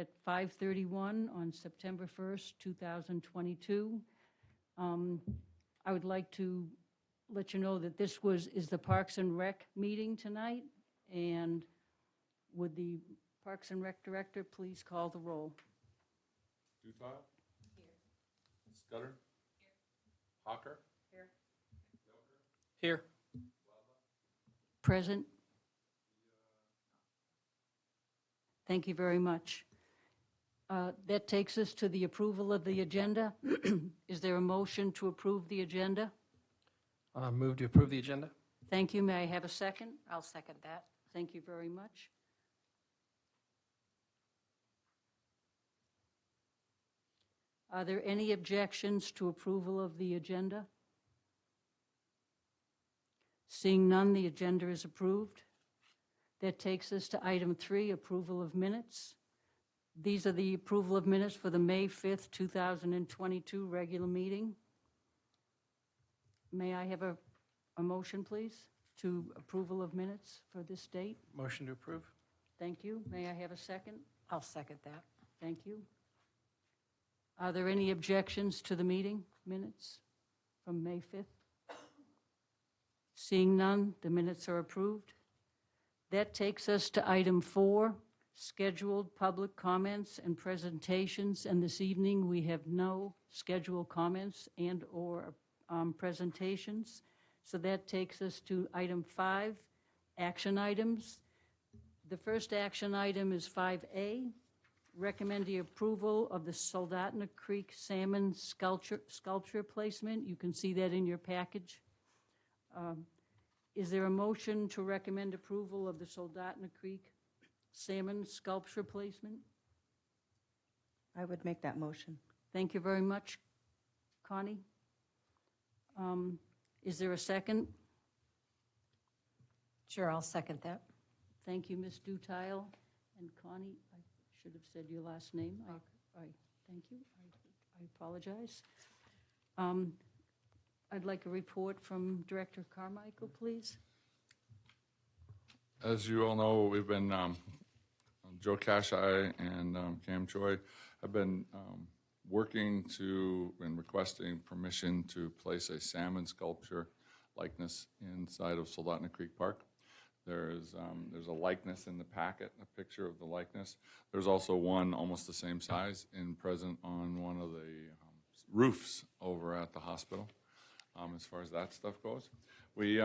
at 5:31 on September 1st, 2022. I would like to let you know that this is the Parks and Rec meeting tonight, and would the Parks and Rec Director please call the roll? Dutile? Here. Scudder? Here. Hawker? Here. Here. Present. Thank you very much. That takes us to the approval of the agenda. Is there a motion to approve the agenda? Move to approve the agenda. Thank you. May I have a second? I'll second that. Thank you very much. Are there any objections to approval of the agenda? Seeing none, the agenda is approved. That takes us to item 3, approval of minutes. These are the approval of minutes for the May 5th, 2022 regular meeting. May I have a motion, please, to approval of minutes for this date? Motion to approve. Thank you. May I have a second? I'll second that. Thank you. Are there any objections to the meeting minutes from May 5th? Seeing none, the minutes are approved. That takes us to item 4, scheduled public comments and presentations. And this evening, we have no scheduled comments and or presentations. So that takes us to item 5, action items. The first action item is 5A, recommend the approval of the Soldotna Creek salmon sculpture placement. You can see that in your package. Is there a motion to recommend approval of the Soldotna Creek salmon sculpture placement? I would make that motion. Thank you very much, Connie. Is there a second? Sure, I'll second that. Thank you, Ms. Dutile. And Connie, I should have said your last name. Thank you. I apologize. I'd like a report from Director Carmichael, please. As you all know, we've been, Joe Cashai and Cam Choi have been working and requesting permission to place a salmon sculpture likeness inside of Soldotna Creek Park. There's a likeness in the packet, a picture of the likeness. There's also one almost the same size present on one of the roofs over at the hospital. As far as that stuff goes, we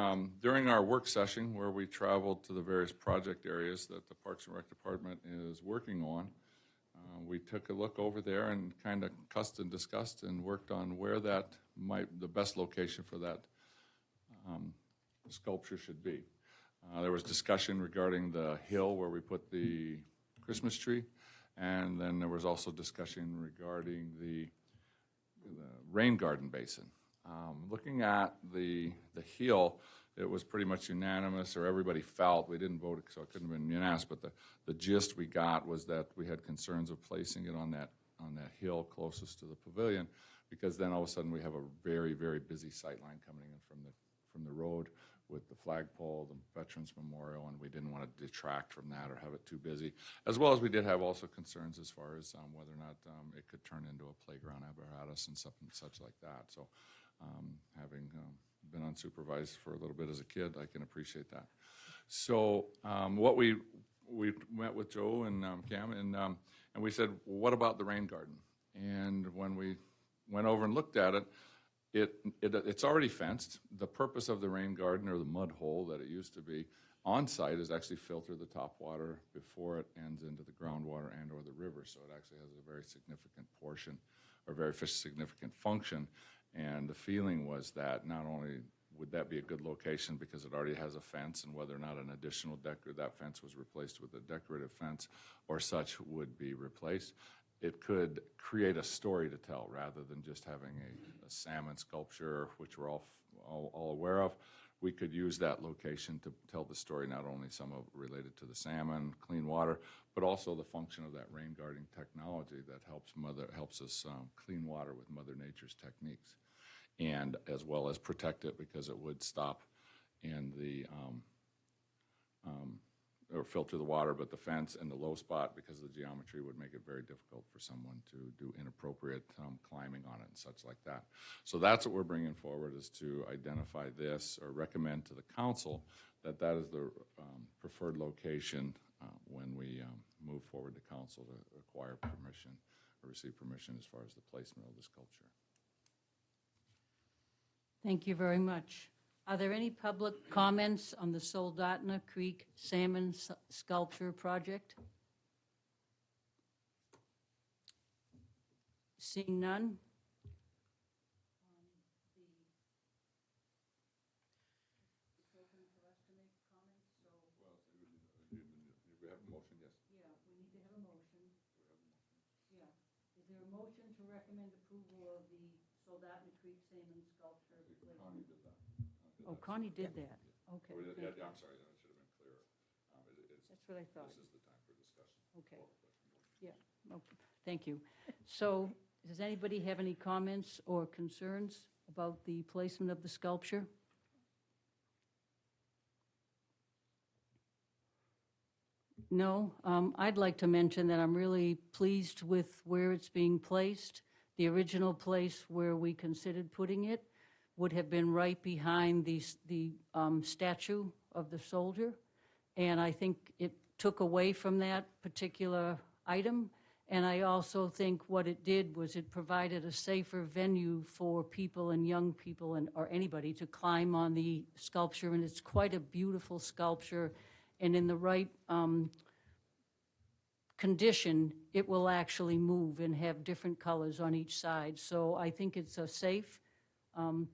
during our work session where we traveled to the various project areas that the Parks and Rec Department is working on, we took a look over there and kind of discussed and worked on where the best location for that sculpture should be. There was discussion regarding the hill where we put the Christmas tree, and then there was also discussion regarding the rain garden basin. Looking at the hill, it was pretty much unanimous, or everybody felt, we didn't vote so it couldn't have been unanimous, but the gist we got was that we had concerns of placing it on that hill closest to the pavilion, because then all of a sudden we have a very, very busy sight line coming in from the road with the flagpole, the Veterans Memorial, and we didn't want to detract from that or have it too busy. As well as we did have also concerns as far as whether or not it could turn into a playground apparatus and such like that. So having been unsupervised for a little bit as a kid, I can appreciate that. So what we met with Joe and Cam, and we said, well, what about the rain garden? And when we went over and looked at it, it's already fenced. The purpose of the rain garden, or the mud hole that it used to be on site, is actually filter the top water before it ends into the groundwater and or the river. So it actually has a very significant portion, or very significant function. And the feeling was that not only would that be a good location because it already has a fence, and whether or not an additional that fence was replaced with a decorative fence or such would be replaced, it could create a story to tell rather than just having a salmon sculpture, which we're all aware of. We could use that location to tell the story, not only some of related to the salmon, clean water, but also the function of that rain garden technology that helps us clean water with Mother Nature's techniques, and as well as protect it because it would stop in the or filter the water, but the fence and the low spot, because of the geometry, would make it very difficult for someone to do inappropriate climbing on it and such like that. So that's what we're bringing forward, is to identify this or recommend to the council that that is the preferred location when we move forward to council to acquire permission or receive permission as far as the placement of the sculpture. Thank you very much. Are there any public comments on the Soldotna Creek Salmon Sculpture Project? Seeing none? We have a motion, yes. Yeah, we need to have a motion. Yeah. Is there a motion to recommend approval of the Soldotna Creek Salmon Sculpture? Connie did that. Oh, Connie did that. Okay. Oh, thank you. I'm sorry, that should have been clearer. That's what I thought. This is the time for discussion. Okay. Yeah, okay, thank you. So, does anybody have any comments or concerns about the placement of the sculpture? No? I'd like to mention that I'm really pleased with where it's being placed. The original place where we considered putting it would have been right behind the statue of the soldier, and I think it took away from that particular item. And I also think what it did was it provided a safer venue for people and young people or anybody to climb on the sculpture, and it's quite a beautiful sculpture, and in the right condition, it will actually move and have different colors on each side. So I think it's a safe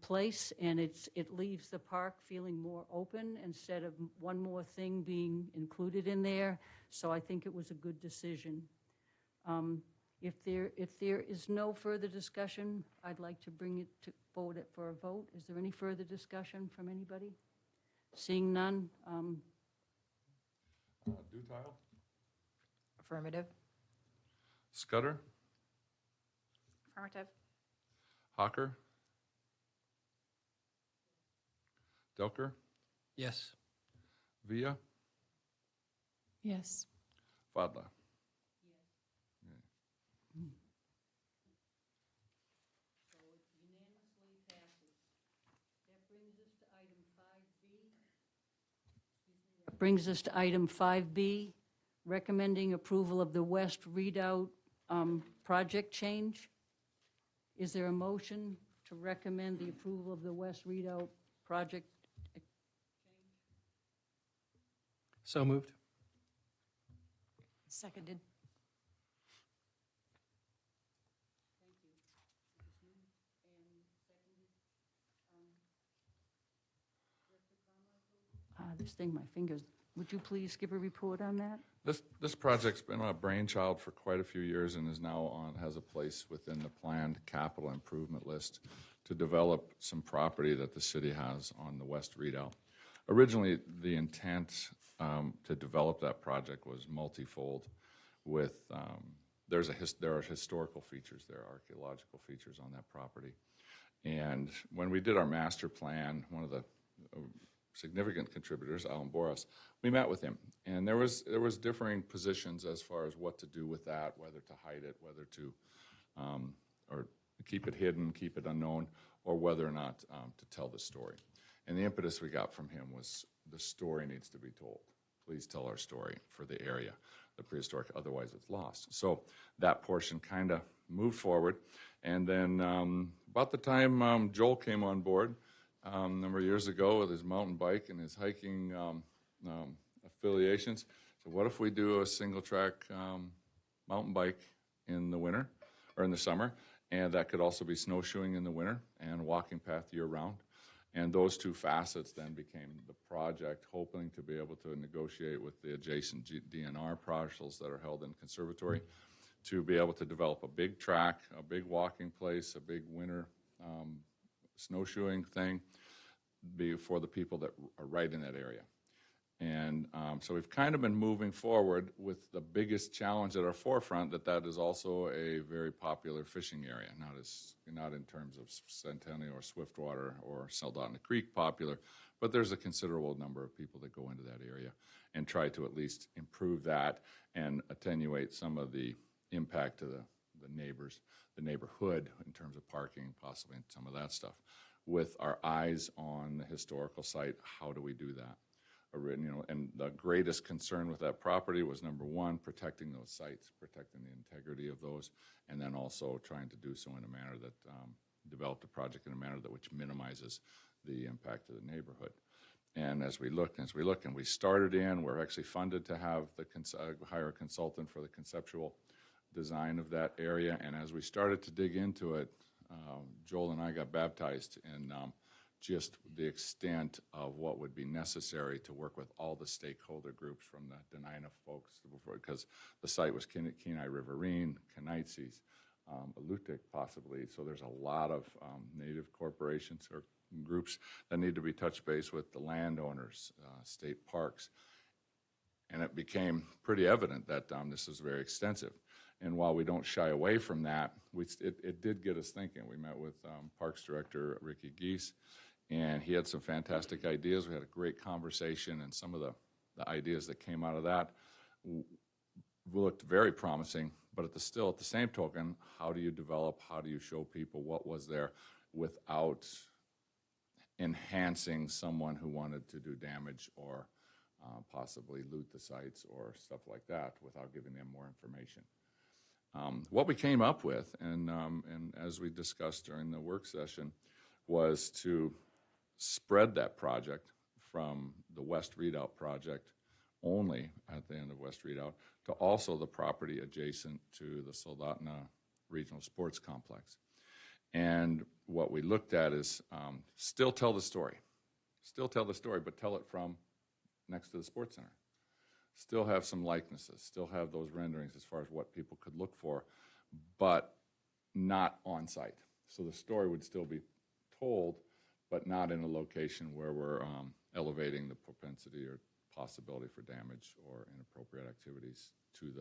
place, and it leaves the park feeling more open instead of one more thing being included in there. So I think it was a good decision. If there is no further discussion, I'd like to bring it forward for a vote. Is there any further discussion from anybody? Seeing none, Dutile? Affirmative. Scudder? Affirmative. Hawker? Delker? Yes. Villa? Yes. Fadla? brings us to item 5B, recommending approval of the West Redoubt project change. Is there a motion to recommend the approval of the West Redoubt project? So moved. Seconded. This thing, my fingers. Would you please give a report on that? This project's been a brainchild for quite a few years and is now has a place within the planned capital improvement list to develop some property that the city has on the West Redoubt. Originally, the intent to develop that project was multifold. With there are historical features, there are archaeological features on that property, and when we did our master plan, one of the significant contributors, Alan Boras, we met with him, and there was differing positions as far as what to do with that, whether to hide it, whether to or keep it hidden, keep it unknown, or whether or not to tell the story. And the impetus we got from him was the story needs to be told. Please tell our story for the area, the prehistoric, otherwise it's lost. So that portion kind of moved forward, and then about the time Joel came on board, a number of years ago with his mountain bike and his hiking affiliations. So what if we do a single track mountain bike in the winter or in the summer, and that could also be snowshoeing in the winter and walking path year round. And those two facets then became the project, hoping to be able to negotiate with the adjacent DNR parcels that are held in conservatory to be able to develop a big track, a big walking place, a big winter snowshoeing thing for the people that are right in that area. And so we've kind of been moving forward with the biggest challenge at our forefront, that is also a very popular fishing area, not in terms of Centennial or Swiftwater or Soldotna Creek popular, but there's a considerable number of people that go into that area and try to at least improve that and attenuate some of the impact to the neighbors, the neighborhood in terms of parking, possibly, and some of that stuff. With our eyes on the historical site, how do we do that? And the greatest concern with that property was, number one, protecting those sites, protecting the integrity of those, and then also trying to do so in a manner that develop the project in a manner that which minimizes the impact of the neighborhood. And as we looked, and we started in, we're actually funded to have hire a consultant for the conceptual design of that area. And as we started to dig into it, Joel and I got baptized in just the extent of what would be necessary to work with all the stakeholder groups from the Dena'ina folks, because the site was Kenai Riverine, Kenaitses, Alutiiq possibly. So there's a lot of native corporations or groups that need to be touch base with, the landowners, state parks. And it became pretty evident that this is very extensive. And while we don't shy away from that, it did get us thinking. We met with Parks Director Ricky Geese, and he had some fantastic ideas. We had a great conversation, and some of the ideas that came out of that looked very promising. But at the same token, how do you develop, how do you show people what was there without enhancing someone who wanted to do damage or possibly loot the sites or stuff like that without giving them more information? What we came up with, and as we discussed during the work session, was to spread that project from the West Redoubt project only at the end of West Redoubt to also the property adjacent to the Soldotna Regional Sports Complex. And what we looked at is still tell the story, but tell it from next to the Sports Center. Still have some likenesses, still have those renderings as far as what people could look for, but not on site. So the story would still be told, but not in a location where we're elevating the propensity or possibility for damage or inappropriate activities to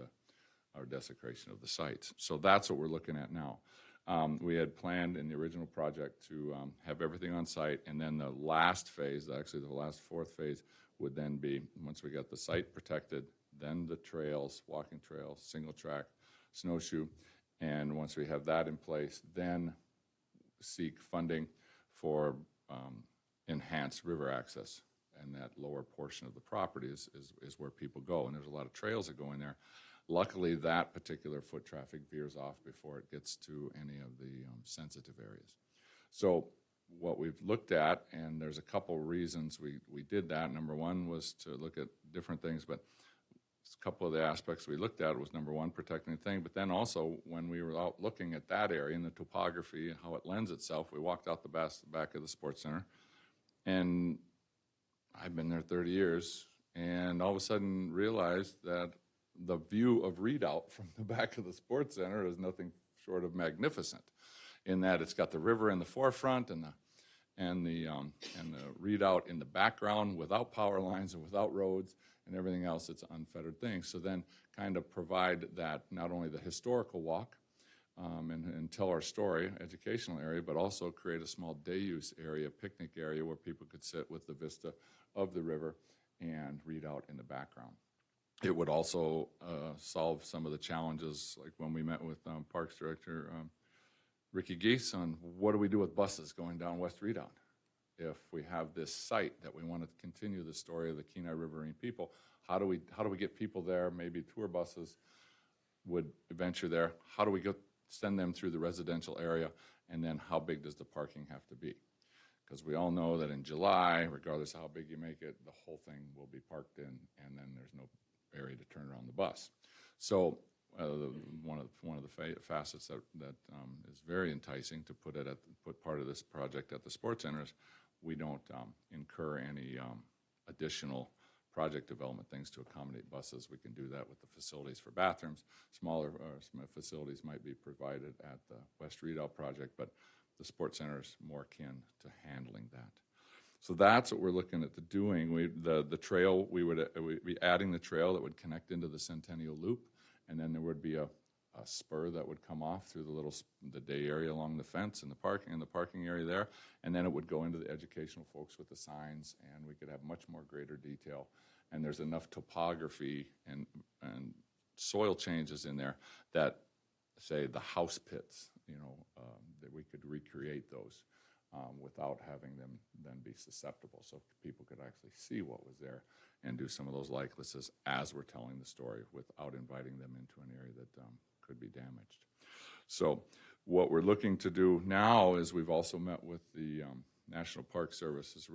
our desecration of the sites. So that's what we're looking at now. We had planned in the original project to have everything on site, and then the last phase, actually the last fourth phase, would then be, once we got the site protected, then the trails, walking trails, single track, snowshoe, and once we have that in place, then seek funding for enhanced river access. And that lower portion of the property is where people go, and there's a lot of trails that go in there. Luckily, that particular foot traffic veers off before it gets to any of the sensitive areas. So what we've looked at, and there's a couple reasons we did that. Number one was to look at different things, but a couple of the aspects we looked at was, number one, protecting the thing, but then also when we were out looking at that area and the topography and how it lends itself, we walked out the back of the Sports Center, and I've been there 30 years, and all of a sudden realized that the view of Redoubt from the back of the Sports Center is nothing short of magnificent, in that it's got the river in the forefront and the Redoubt in the background without power lines and without roads and everything else. It's an unfettered thing. So then kind of provide that, not only the historical walk and tell our story, educational area, but also create a small day use area, picnic area where people could sit with the vista of the river and Redoubt in the background. It would also solve some of the challenges, like when we met with Parks Director Ricky Geese on what do we do with buses going down West Redoubt. If we have this site that we want to continue the story of the Kenai Riverine people, how do we get people there? Maybe tour buses would venture there. How do we send them through the residential area, and then how big does the parking have to be? Because we all know that in July, regardless of how big you make it, the whole thing will be parked in, and then there's no area to turn around the bus. So one of the facets that is very enticing to put part of this project at the Sports Centers, we don't incur any additional project development things to accommodate buses. We can do that with the facilities for bathrooms. Smaller facilities might be provided at the West Redoubt project, but the Sports Center is more akin to handling that. So that's what we're looking at doing. The trail, we would be adding the trail that would connect into the Centennial Loop, and then there would be a a spur that would come off through the day area along the fence and the parking area there, and then it would go into the educational folks with the signs, and we could have much more greater detail. And there's enough topography and soil changes in there that, say, the house pits, that we could recreate those without having them then be susceptible, so people could actually see what was there and do some of those likenesses as we're telling the story without inviting them into an area that could be damaged. So what we're looking to do now is we've also met with the National Park Service's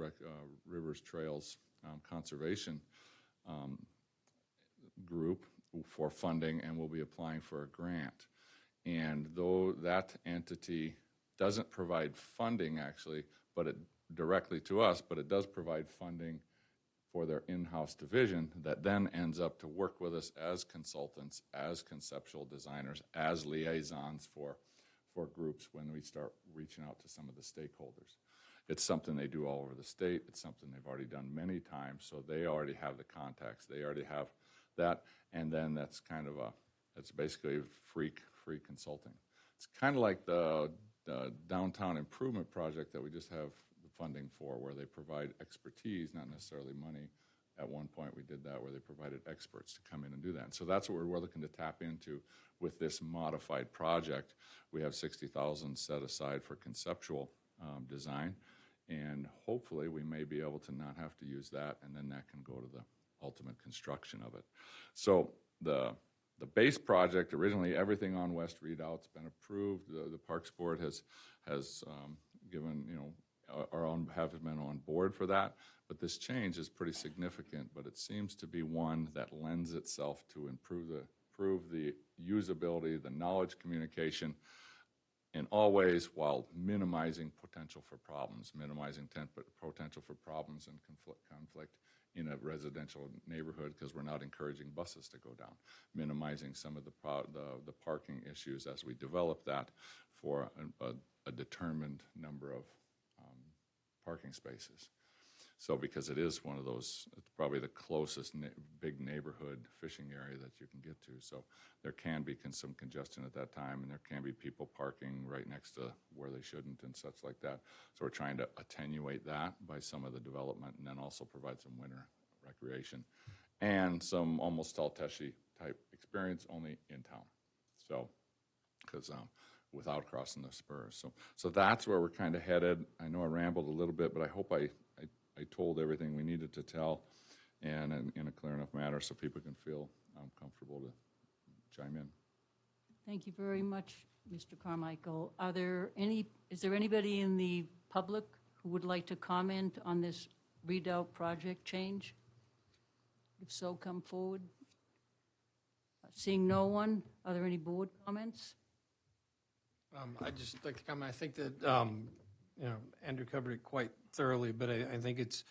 Rivers Trails Conservation group for funding, and we'll be applying for a grant. And though that entity doesn't provide funding actually, directly to us, but it does provide funding for their in-house division that then ends up to work with us as consultants, as conceptual designers, as liaisons for groups when we start reaching out to some of the stakeholders. It's something they do all over the state. It's something they've already done many times, so they already have the contacts. They already have that, and then that's kind of it's basically free consulting. It's kind of like the downtown improvement project that we just have the funding for, where they provide expertise, not necessarily money. At one point we did that where they provided experts to come in and do that. And so that's what we're looking to tap into with this modified project. We have $60,000 set aside for conceptual design, and hopefully we may be able to not have to use that, and then that can go to the ultimate construction of it. So the base project, originally everything on West Readout's been approved. The Parks Board has given, have been on board for that. But this change is pretty significant, but it seems to be one that lends itself to improve the usability, the knowledge communication in all ways, while minimizing potential for problems, potential for problems and conflict in a residential neighborhood, because we're not encouraging buses to go down, minimizing some of the parking issues as we develop that for a determined number of parking spaces. So because it is one of those, it's probably the closest big neighborhood fishing area that you can get to. So there can be some congestion at that time, and there can be people parking right next to where they shouldn't and such like that. So we're trying to attenuate that by some of the development, and then also provide some winter recreation and some almost Talteshi type experience only in town. So, because without crossing the spurs. So that's where we're kind of headed. I know I rambled a little bit, but I hope I told everything we needed to tell, and in a clear enough manner so people can feel comfortable to chime in. Thank you very much, Mr. Carmichael. Is there anybody in the public who would like to comment on this Redoubt project change? If so, come forward. Seeing no one, are there any board comments? I'd just like to comment. I think that Andrew covered it quite thoroughly, but I think it's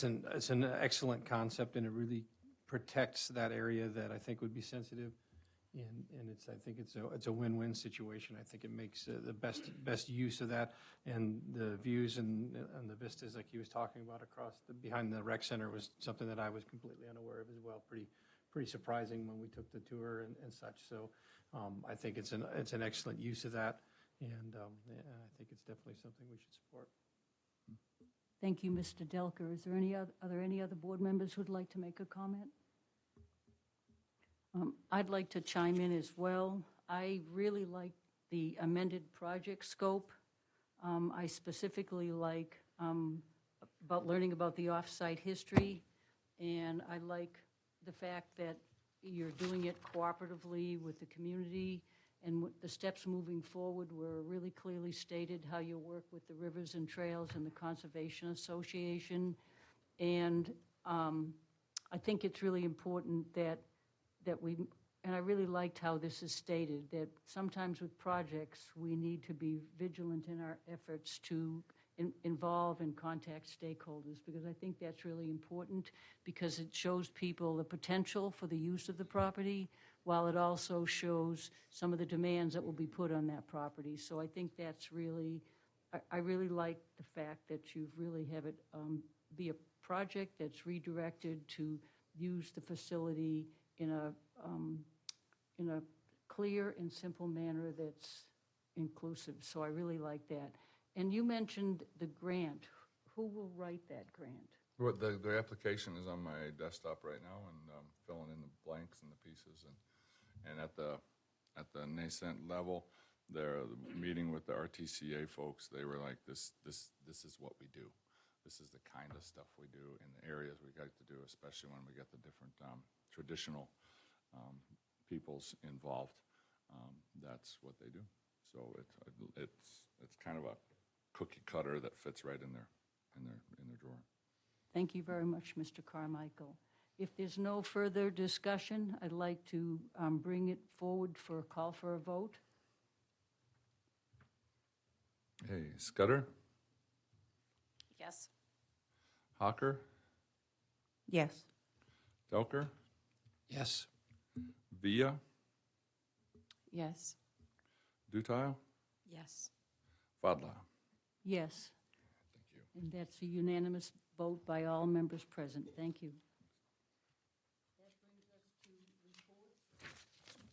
an excellent concept, and it really protects that area that I think would be sensitive, and I think it's a win-win situation. I think it makes the best use of that, and the views and the vistas like he was talking about across behind the rec center was something that I was completely unaware of as well. Pretty surprising when we took the tour and such. So I think it's an excellent use of that, and I think it's definitely something we should support. Thank you, Mr. Delker. Are there any other board members who would like to make a comment? I'd like to chime in as well. I really like the amended project scope. I specifically like about learning about the off-site history, and I like the fact that you're doing it cooperatively with the community, and the steps moving forward were really clearly stated, how you work with the Rivers and Trails and the Conservation Association. And I think it's really important that we, and I really liked how this is stated, that sometimes with projects, we need to be vigilant in our efforts to involve and contact stakeholders, because I think that's really important, because it shows people the potential for the use of the property, while it also shows some of the demands that will be put on that property. So I think that's really, I really like the fact that you really have it be a project that's redirected to use the facility in a clear and simple manner that's inclusive. So I really like that. And you mentioned the grant. Who will write that grant? Well, the application is on my desktop right now, and filling in the blanks and the pieces, and at the nascent level, they're meeting with the RTCA folks. They were like, this is what we do. This is the kind of stuff we do in the areas we like to do, especially when we get the different traditional peoples involved. That's what they do. So it's kind of a cookie cutter that fits right in their drawer. Thank you very much, Mr. Carmichael. If there's no further discussion, I'd like to bring it forward for a call for a vote. Hey, Scudder, Yes. Hawker, Yes. Delker, Yes. Villa, Yes. Dutile, Yes. Fadla. Yes, Thank you. and that's a unanimous vote by all members present. Thank you.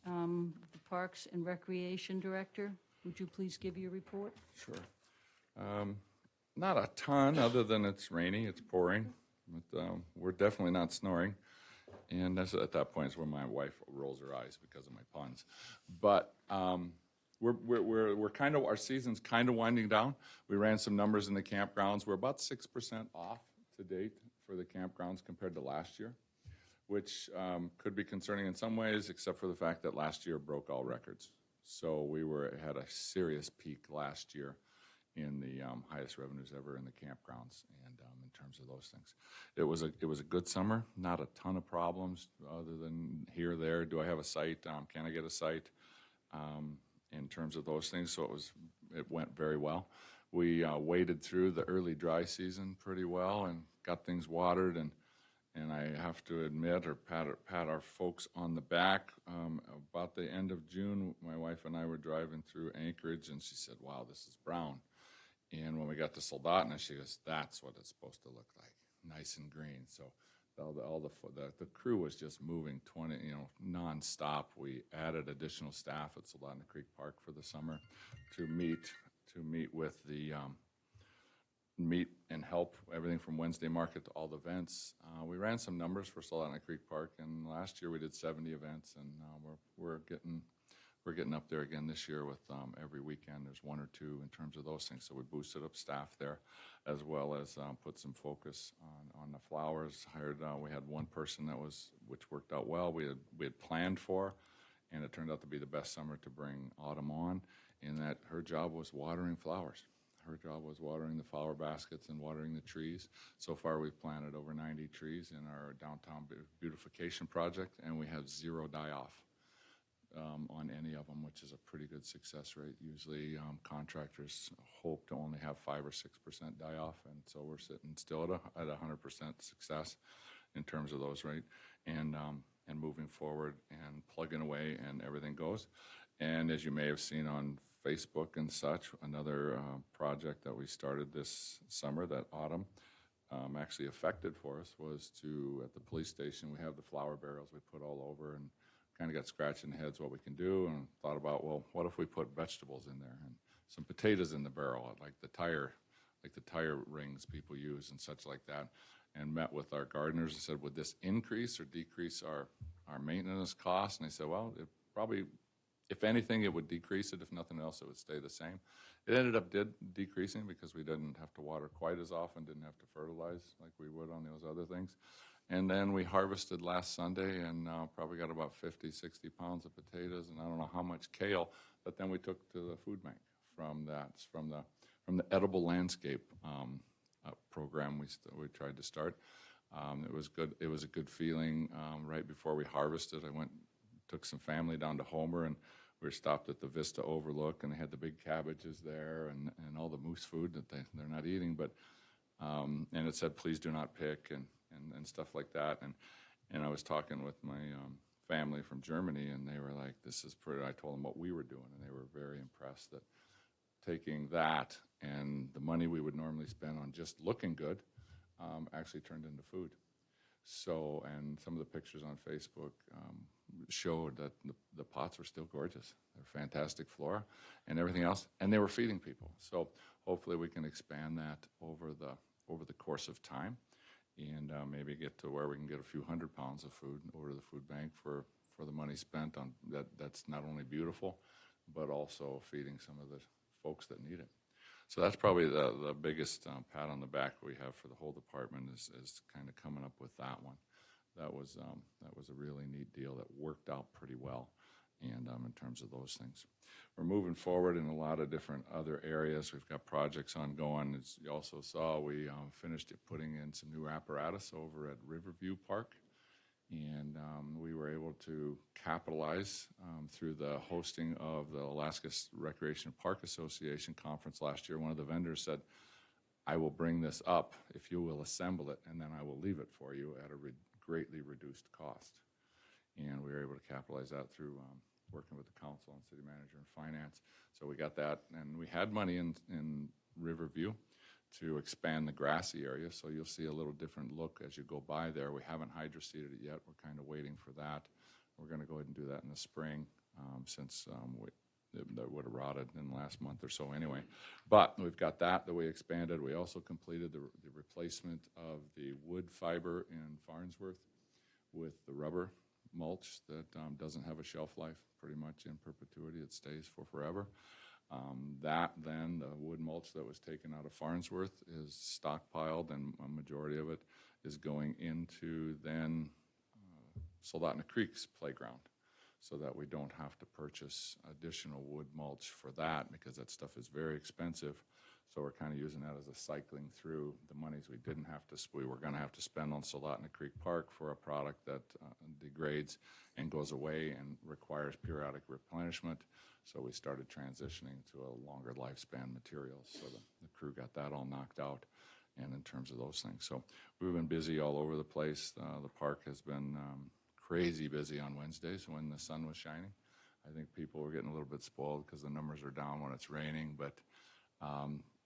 The Parks and Recreation Director, would you please give your report? Sure. Not a ton, other than it's rainy, it's pouring, but we're definitely not snoring. And that's at that point is where my wife rolls her eyes because of my puns. But we're kind of, our season's kind of winding down. We ran some numbers in the campgrounds. We're about 6% off to date for the campgrounds compared to last year, which could be concerning in some ways, except for the fact that last year broke all records. So had a serious peak last year in the highest revenues ever in the campgrounds, and in terms of those things, it was a good summer. Not a ton of problems other than here or there. Do I have a site? Can I get a site? In terms of those things, so it went very well. We waded through the early dry season pretty well and got things watered, and I have to admit or pat our folks on the back. About the end of June, my wife and I were driving through Anchorage, and she said, "Wow, this is brown." And when we got to Soldotna, she goes, "That's what it's supposed to look like, nice and green." So the crew was just moving nonstop. We added additional staff at Soldotna Creek Park for the summer to meet with the meet and help everything from Wednesday market to all the events. We ran some numbers for Soldotna Creek Park, and last year we did 70 events, and we're getting up there again this year with every weekend there's one or two in terms of those things. So we boosted up staff there, as well as put some focus on the flowers. We had one person which worked out well. We had planned for, and it turned out to be the best summer to bring autumn on, in that her job was watering flowers. Her job was watering the flower baskets and watering the trees. So far, we've planted over 90 trees in our downtown beautification project, and we have 0 die-off on any of them, which is a pretty good success rate. Usually, contractors hope to only have 5 or 6% die-off, and so we're sitting still at 100% success in terms of those, right? And moving forward and plugging away, and everything goes. And as you may have seen on Facebook and such, another project that we started this summer, that autumn, actually affected for us, was at the police station, we have the flower barrels we put all over, and kind of got scratching heads what we can do, and thought about, well, what if we put vegetables in there and some potatoes in the barrel, like the tire rings people use and such like that, and met with our gardeners and said, would this increase or decrease our maintenance costs? And they said, well, it probably, if anything, it would decrease it. If nothing else, it would stay the same. It ended up decreasing because we didn't have to water quite as often, didn't have to fertilize like we would on those other things. And then we harvested last Sunday, and probably got about 50, 60 pounds of potatoes, and I don't know how much kale, but then we took to the food bank from the Edible Landscape program we tried to start. It was good. It was a good feeling. Right before we harvested, took some family down to Homer, and we were stopped at the Vista Overlook, and they had the big cabbages there and all the moose food that they're not eating, but and it said, please do not pick, and stuff like that. And I was talking with my family from Germany, and they were like, this is pretty. I told them what we were doing, and they were very impressed that taking that and the money we would normally spend on just looking good actually turned into food. So, and some of the pictures on Facebook showed that the pots were still gorgeous. They're fantastic flora and everything else, and they were feeding people. So hopefully we can expand that over the course of time, and maybe get to where we can get a few 100 pounds of food over to the food bank for the money spent on that. That's not only beautiful, but also feeding some of the folks that need it. So that's probably the biggest pat on the back we have for the whole department is kind of coming up with that one. That was a really neat deal that worked out pretty well, and in terms of those things. We're moving forward in a lot of different other areas. We've got projects ongoing. As you also saw, we finished putting in some new apparatus over at Riverview Park, and we were able to capitalize through the hosting of the Alaska Recreation Park Association conference last year. One of the vendors said, I will bring this up if you will assemble it, and then I will leave it for you at a greatly reduced cost. And we were able to capitalize that through working with the council and city manager and finance. So we got that, and we had money in Riverview to expand the grassy area, so you'll see a little different look as you go by there. We haven't hydroseeded it yet. We're kind of waiting for that. We're going to go ahead and do that in the spring, since that would have rotted in the last month or so anyway. But we've got that we expanded. We also completed the replacement of the wood fiber in Farnsworth with the rubber mulch that doesn't have a shelf life pretty much in perpetuity. It stays for forever. That then, the wood mulch that was taken out of Farnsworth is stockpiled, and a majority of it is going into then Soldotna Creek's playground, so that we don't have to purchase additional wood mulch for that, because that stuff is very expensive. So we're kind of using that as a cycling through the monies we were going to have to spend on Soldotna Creek Park for a product that degrades and goes away and requires periodic replenishment. So we started transitioning to a longer lifespan material. So the crew got that all knocked out, and in terms of those things. So we've been busy all over the place. The park has been crazy busy on Wednesdays when the sun was shining. I think people were getting a little bit spoiled because the numbers are down when it's raining, but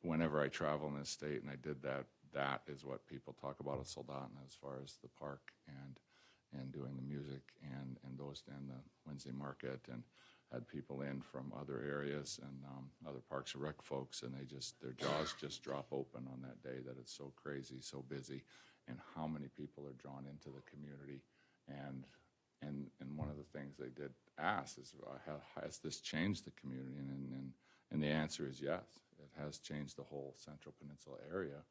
whenever I travel in this state, and I did that, that is what people talk about at Soldotna as far as the park and doing the music and the Wednesday market, and had people in from other areas and other Parks and Rec folks, and their jaws just drop open on that day that it's so crazy, so busy, and how many people are drawn into the community. And one of the things they did ask is, has this changed the community? And the answer is yes. It has changed the whole Central Peninsula area.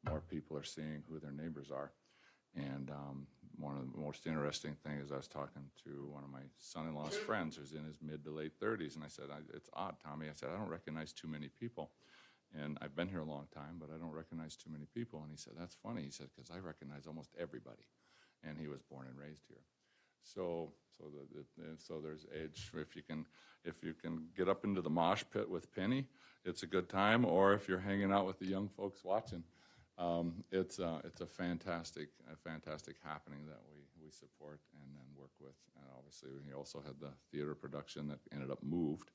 More people are seeing who their neighbors are. And one of the most interesting things, I was talking to one of my son-in-law's friends who's in his mid to late 30s, and I said, it's odd, Tommy. I said, I don't recognize too many people. And I've been here a long time, but I don't recognize too many people. And he said, that's funny. He said, because I recognize almost everybody. And he was born and raised here. So there's age. If you can get up into the mosh pit with Penny, it's a good time. Or if you're hanging out with the young folks watching, it's a fantastic happening that we support and then work with. And obviously, we also had the theater production that ended up moved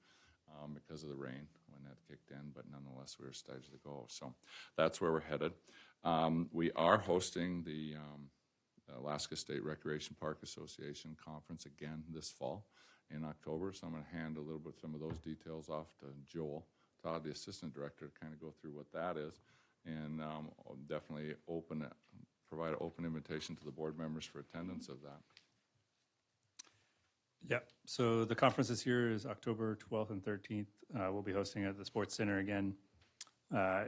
because of the rain when that kicked in. But nonetheless, we were staged to go. So that's where we're headed. We are hosting the Alaska State Recreation Park Association conference again this fall in October. So I'm going to hand a little bit some of those details off to Joel Todd, the assistant director, to kind of go through what that is, and I'll definitely provide an open invitation to the board members for attendance of that. Yep. So the conference this year is October 12th and 13th. We'll be hosting it at the Sports Center again.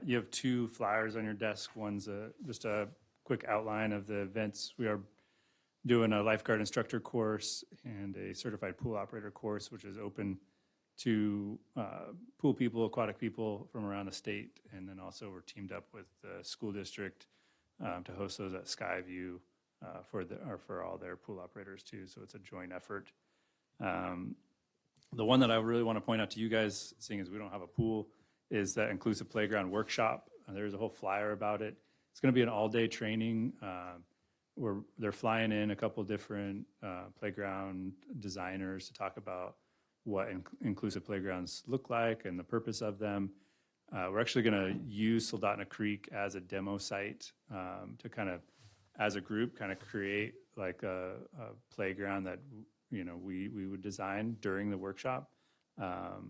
You have two flyers on your desk. One's just a quick outline of the events. We are doing a lifeguard instructor course and a certified pool operator course, which is open to pool people, aquatic people from around the state. And then also we're teamed up with the school district to host those at Skyview for all their pool operators too. So it's a joint effort. The one that I really want to point out to you guys, seeing as we don't have a pool, is that Inclusive Playground Workshop. There's a whole flyer about it. It's going to be an all-day training where they're flying in a couple different playground designers to talk about what inclusive playgrounds look like and the purpose of them. We're actually going to use Soldotna Creek as a demo site to kind of as a group, kind of create like a playground that, we would design during the workshop.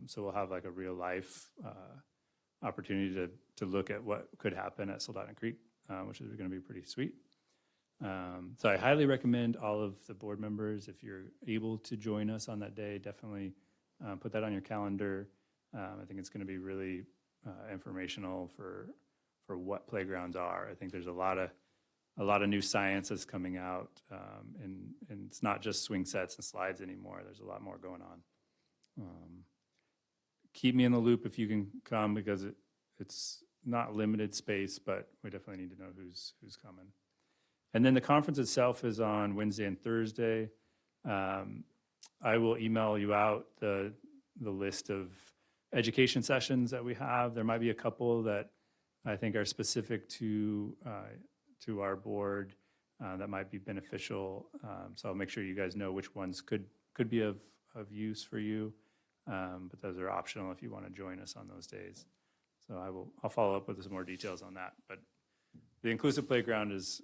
So we'll have like a real life opportunity to look at what could happen at Soldotna Creek, which is going to be pretty sweet. So I highly recommend all of the board members, if you're able to join us on that day, definitely put that on your calendar. I think it's going to be really informational for what playgrounds are. I think there's a lot of new science that's coming out, and it's not just swing sets and slides anymore. There's a lot more going on. Keep me in the loop if you can come, because it's not limited space, but we definitely need to know who's coming. And then the conference itself is on Wednesday and Thursday. I will email you out the list of education sessions that we have. There might be a couple that I think are specific to our board that might be beneficial. So I'll make sure you guys know which ones could be of use for you. But those are optional if you want to join us on those days. So I'll follow up with some more details on that. But the Inclusive Playground is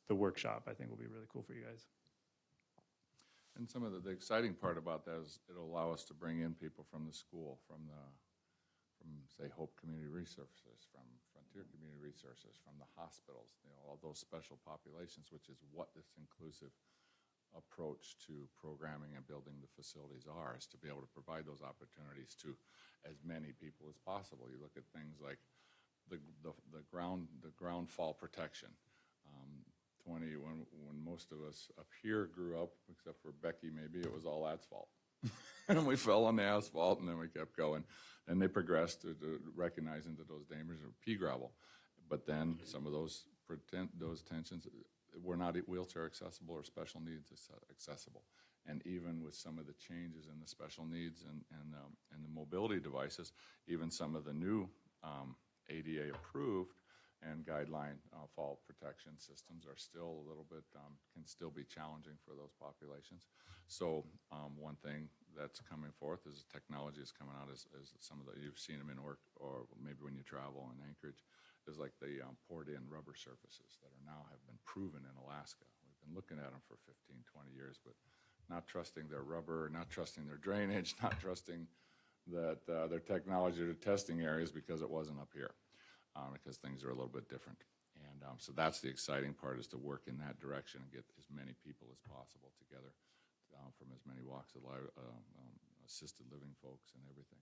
the workshop. I think will be really cool for you guys. And some of the exciting part about that is it'll allow us to bring in people from the school, from say Hope Community Resources, from Frontier Community Resources, from the hospitals, all those special populations, which is what this inclusive approach to programming and building the facilities is to be able to provide those opportunities to as many people as possible. You look at things like the ground fall protection. When most of us up here grew up, except for Becky, maybe it was all asphalt. And we fell on the asphalt, and then we kept going. And they progressed to recognizing that those dangers of pea gravel. But then some of those tensions were not wheelchair accessible or special needs accessible. And even with some of the changes in the special needs and the mobility devices, even some of the new ADA approved and guideline fall protection systems are still a little bit, can still be challenging for those populations. So one thing that's coming forth is technology is coming out as some of the, you've seen them in work, or maybe when you travel in Anchorage, is like the poured-in rubber surfaces that are now have been proven in Alaska. We've been looking at them for 15, 20 years, but not trusting their rubber, not trusting their drainage, not trusting that their technology or testing areas because it wasn't up here. Because things are a little bit different. And so that's the exciting part, is to work in that direction and get as many people as possible together from as many walks of life, assisted living folks and everything.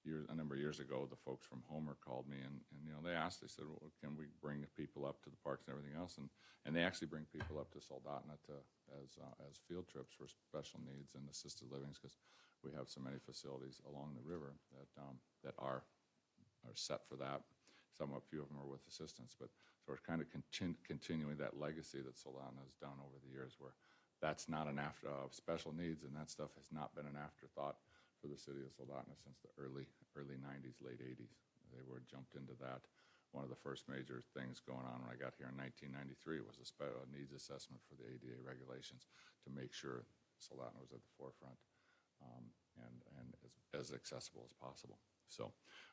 A number of years ago, the folks from Homer called me and they asked, they said, well, can we bring people up to the parks and everything else? And they actually bring people up to Soldotna as field trips for special needs and assisted livings, because we have so many facilities along the river that are set for that. A few of them are with assistance, but so we're kind of continuing that legacy that Soldotna has done over the years, where that's not an special needs, and that stuff has not been an afterthought for the city of Soldotna since the early 90s, late 80s. They were jumped into that. One of the first major things going on when I got here in 1993 was a needs assessment for the ADA regulations to make sure Soldotna was at the forefront and as accessible as possible. So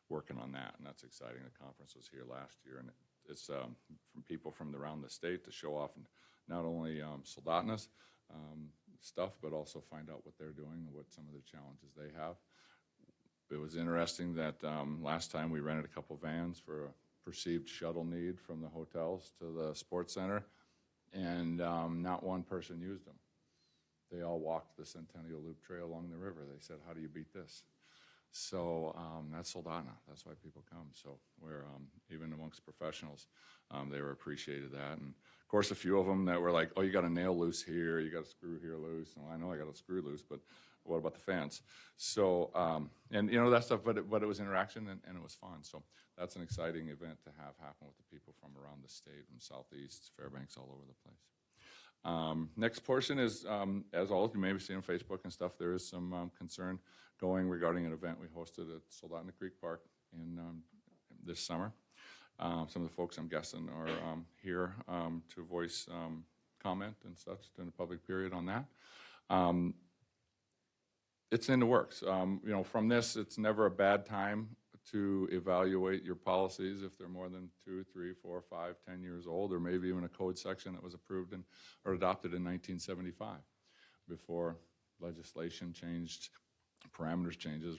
working on that, and that's exciting. The conference was here last year, and it's from people from around the state to show off not only Soldotna's stuff, but also find out what they're doing and what some of the challenges they have. It was interesting that last time we rented a couple vans for a perceived shuttle need from the hotels to the sports center, and not one person used them. They all walked the Centennial Loop Trail along the river. They said, how do you beat this? So that's Soldotna. That's why people come. So we're, even amongst professionals, they were appreciated that. And of course, a few of them that were like, oh, you got a nail loose here, you got a screw here loose. Well, I know I got a screw loose, but what about the fence? So, and that stuff, but it was interaction and it was fun. So that's an exciting event to have happen with the people from around the state, from Southeast, Fairbanks, all over the place. Next portion is, as always, you may have seen on Facebook and stuff, there is some concern going regarding an event we hosted at Soldotna Creek Park in this summer. Some of the folks, I'm guessing, are here to voice comment and such during the public period on that. It's in the works. From this, it's never a bad time to evaluate your policies if they're more than 2, 3, 4, 5, 10 years old, or maybe even a code section that was approved or adopted in 1975 before legislation changed, parameters changes,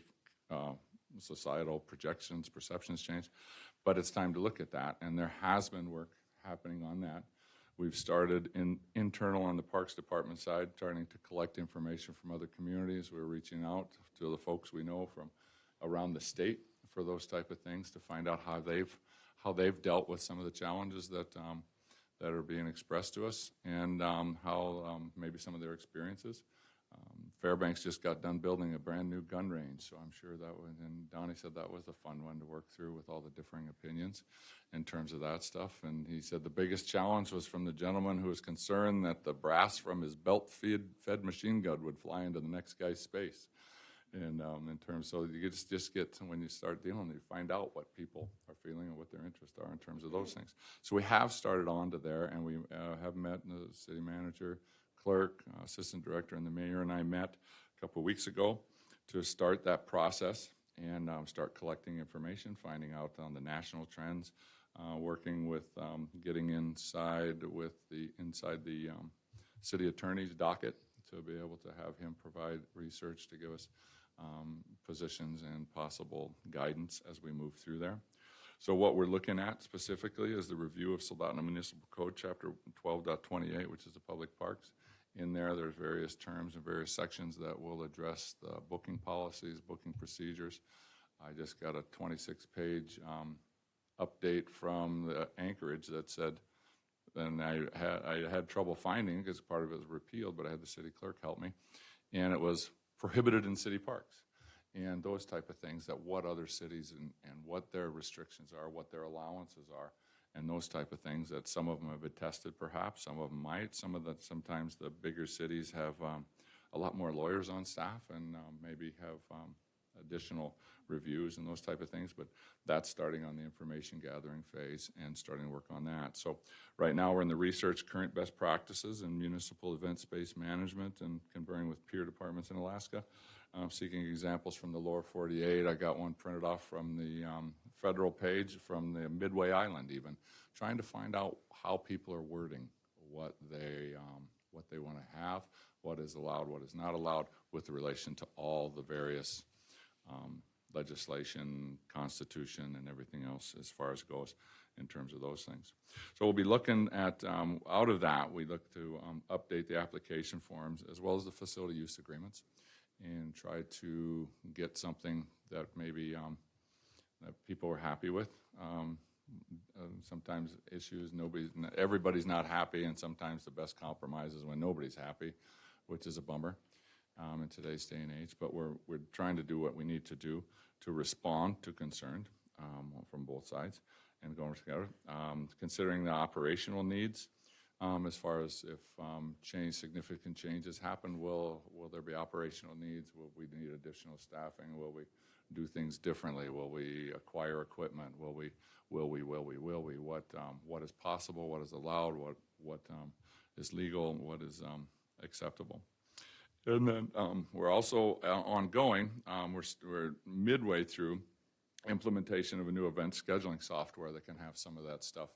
societal projections, perceptions change. But it's time to look at that, and there has been work happening on that. We've started internal on the Parks Department side, starting to collect information from other communities. We're reaching out to the folks we know from around the state for those type of things to find out how they've dealt with some of the challenges that are being expressed to us, and how maybe some of their experiences. Fairbanks just got done building a brand new gun range, so I'm sure that was, and Donnie said that was a fun one to work through with all the differing opinions in terms of that stuff. And he said the biggest challenge was from the gentleman who was concerned that the brass from his belt-fed machine gun would fly into the next guy's space. And in terms, so you just get to, when you start dealing, you find out what people are feeling and what their interests are in terms of those things. So we have started on to there, and we have met the city manager, clerk, assistant director, and the mayor and I met a couple of weeks ago to start that process and start collecting information, finding out on the national trends, working with getting inside the city attorney's docket to be able to have him provide research to give us positions and possible guidance as we move through there. So what we're looking at specifically is the review of Soldotna Municipal Code, Chapter 12.28, which is the public parks. In there, there's various terms and various sections that will address the booking policies, booking procedures. I just got a 26-page update from the Anchorage that said, and I had trouble finding because part of it was repealed, but I had the city clerk help me, and it was prohibited in city parks. And those type of things, that what other cities and what their restrictions are, what their allowances are, and those type of things that some of them have attested perhaps, some of them might. Sometimes the bigger cities have a lot more lawyers on staff and maybe have additional reviews and those type of things, but that's starting on the information gathering phase and starting to work on that. So right now we're in the research current best practices in municipal event space management and conferring with peer departments in Alaska. Seeking examples from the lower 48. I got one printed off from the federal page from the Midway Island even, trying to find out how people are wording what they want to have, what is allowed, what is not allowed with relation to all the various legislation, constitution, and everything else as far as goes in terms of those things. So we'll be looking at, out of that, we look to update the application forms as well as the facility use agreements and try to get something that maybe that people are happy with. Sometimes issues, everybody's not happy, and sometimes the best compromise is when nobody's happy, which is a bummer in today's day and age. But we're trying to do what we need to do to respond to concern from both sides and going together. Considering the operational needs, as far as if significant changes happen, will there be operational needs? Will we need additional staffing? Will we do things differently? Will we acquire equipment? Will we? What is possible? What is allowed? What is legal? What is acceptable? And then we're also ongoing. We're midway through implementation of a new event scheduling software that can have some of that stuff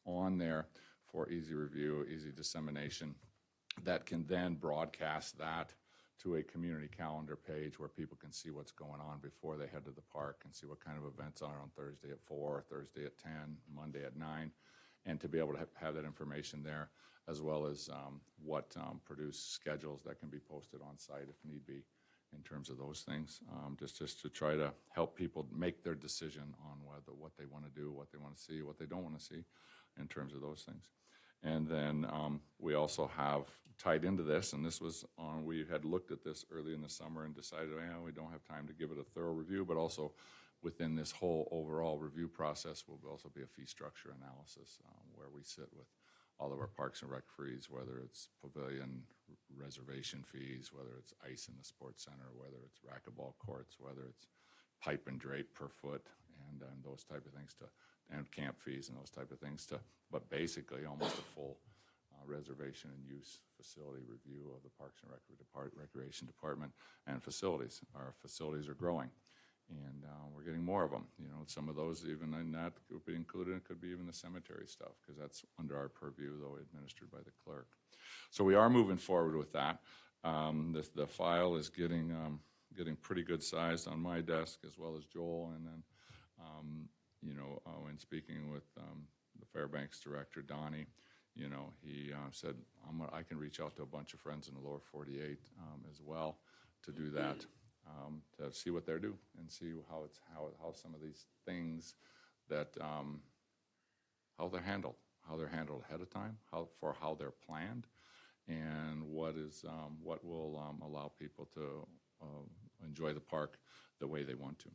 on there for easy review, easy dissemination, that can then broadcast that to a community calendar page where people can see what's going on before they head to the park and see what kind of events are on Thursday at 4, Thursday at 10, Monday at 9, and to be able to have that information there, as well as what produced schedules that can be posted on site if need be in terms of those things, just to try to help people make their decision on what they want to do, what they want to see, what they don't want to see in terms of those things. And then we also have tied into this, and this was on, we had looked at this early in the summer and decided, we don't have time to give it a thorough review, but also within this whole overall review process will also be a fee structure analysis where we sit with all of our parks and rec fees, whether it's pavilion reservation fees, whether it's ice in the sports center, whether it's racquetball courts, whether it's pipe and drape per foot, and those type of things and camp fees and those type of things but basically almost a full reservation and use facility review of the Parks and Recreation Department and facilities. Our facilities are growing, And we're getting more of them. You know, some of those even in that could be included. It could be even the cemetery stuff because that's under our purview, though administered by the clerk. So we are moving forward with that. The file is getting pretty good sized on my desk as well as Joel. And then, you know, when speaking with the Fairbanks director, Donnie, you know, he said, I can reach out to a bunch of friends in the lower 48 as well to do that. To see what they're doing and see how some of these things that how they're handled ahead of time, how they're planned, and what will allow people to enjoy the park the way they want to.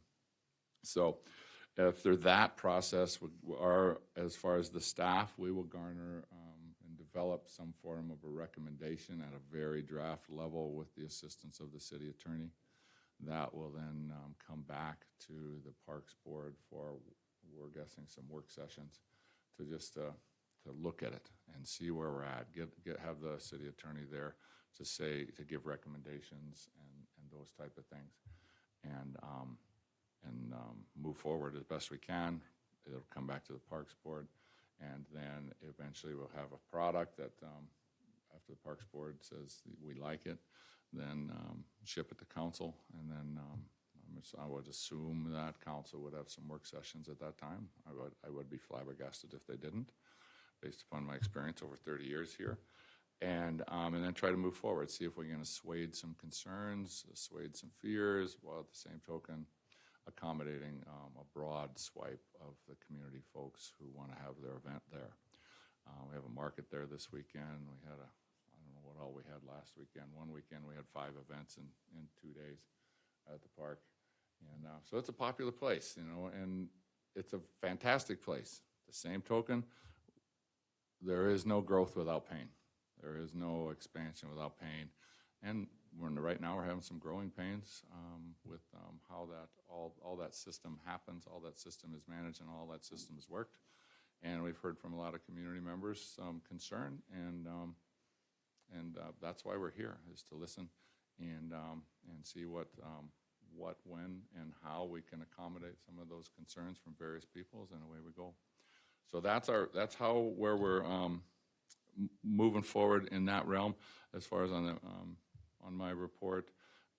So, if they're that process, as far as the staff, we will garner and develop some form of a recommendation at a very draft level with the assistance of the city attorney. That will then come back to the Parks Board for, we're guessing, some work sessions to just to look at it and see where we're at. Have the city attorney there to give recommendations and those type of things, and move forward as best we can. It'll come back to the Parks Board, and then eventually we'll have a product that after the Parks Board says we like it, then ship it to council, and then I would assume that council would have some work sessions at that time. I would be flabbergasted if they didn't, based upon my experience over 30 years here, and then try to move forward, see if we can assuage some concerns, assuage some fears, while at the same token accommodating a broad swipe of the community folks who want to have their event there. We have a market there this weekend. We had I don't know what all we had last weekend. One weekend we had 5 events in 2 days at the park. And so it's a popular place, you know, and it's a fantastic place. The same token, there is no growth without pain. There is no expansion without pain. And right now we're having some growing pains with how that all that system happens, all that system is managed, and all that system has worked. And we've heard from a lot of community members some concern, and that's why we're here, is to listen and see what, when, and how we can accommodate some of those concerns from various peoples, and away we go. So that's where we're moving forward in that realm. As far as on my report,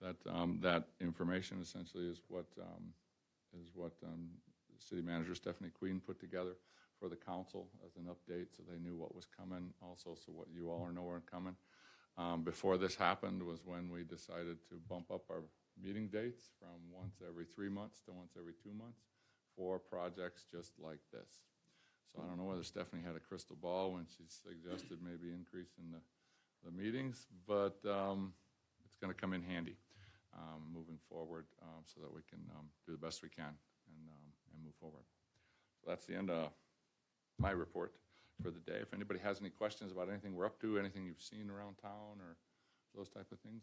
that information essentially is what City Manager Stephanie Queen put together for the council as an update, so they knew what was coming. Also, so what you all know are coming. Before this happened was when we decided to bump up our meeting dates from once every 3 months to once every 2 months for projects just like this. So I don't know whether Stephanie had a crystal ball when she suggested maybe increasing the meetings, but it's going to come in handy moving forward so that we can do the best we can and move forward. So that's the end of my report for the day. If anybody has any questions about anything we're up to, anything you've seen around town or those type of things,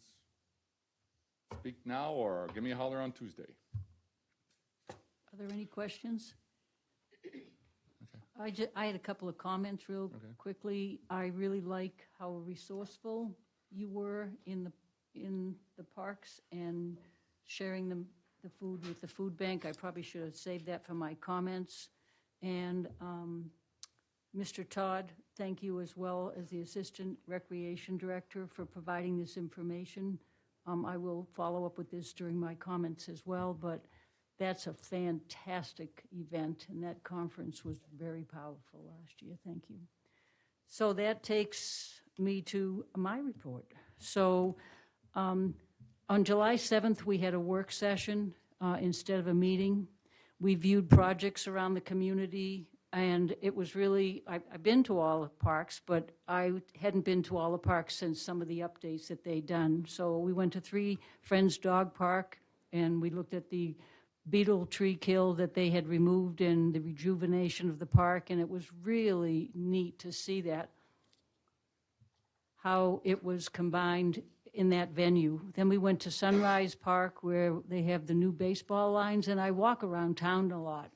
speak now or give me a holler on Tuesday. Are there any questions? I had a couple of comments real quickly. I really like how resourceful you were in the parks and sharing the food with the food bank. I probably should have saved that for my comments. And Mr. Todd, thank you as well as the Assistant Recreation Director for providing this information. I will follow up with this during my comments as well, but that's a fantastic event, and that conference was very powerful last year. Thank you. So that takes me to my report. So on July 7th, we had a work session instead of a meeting. We viewed projects around the community, and it was really, I've been to all the parks, but I hadn't been to all the parks since some of the updates that they'd done. So we went to 3 Friends Dog Park, and we looked at the beetle tree kill that they had removed and the rejuvenation of the park, and it was really neat to see that, how it was combined in that venue. Then we went to Sunrise Park where they have the new baseball lines, and I walk around town a lot,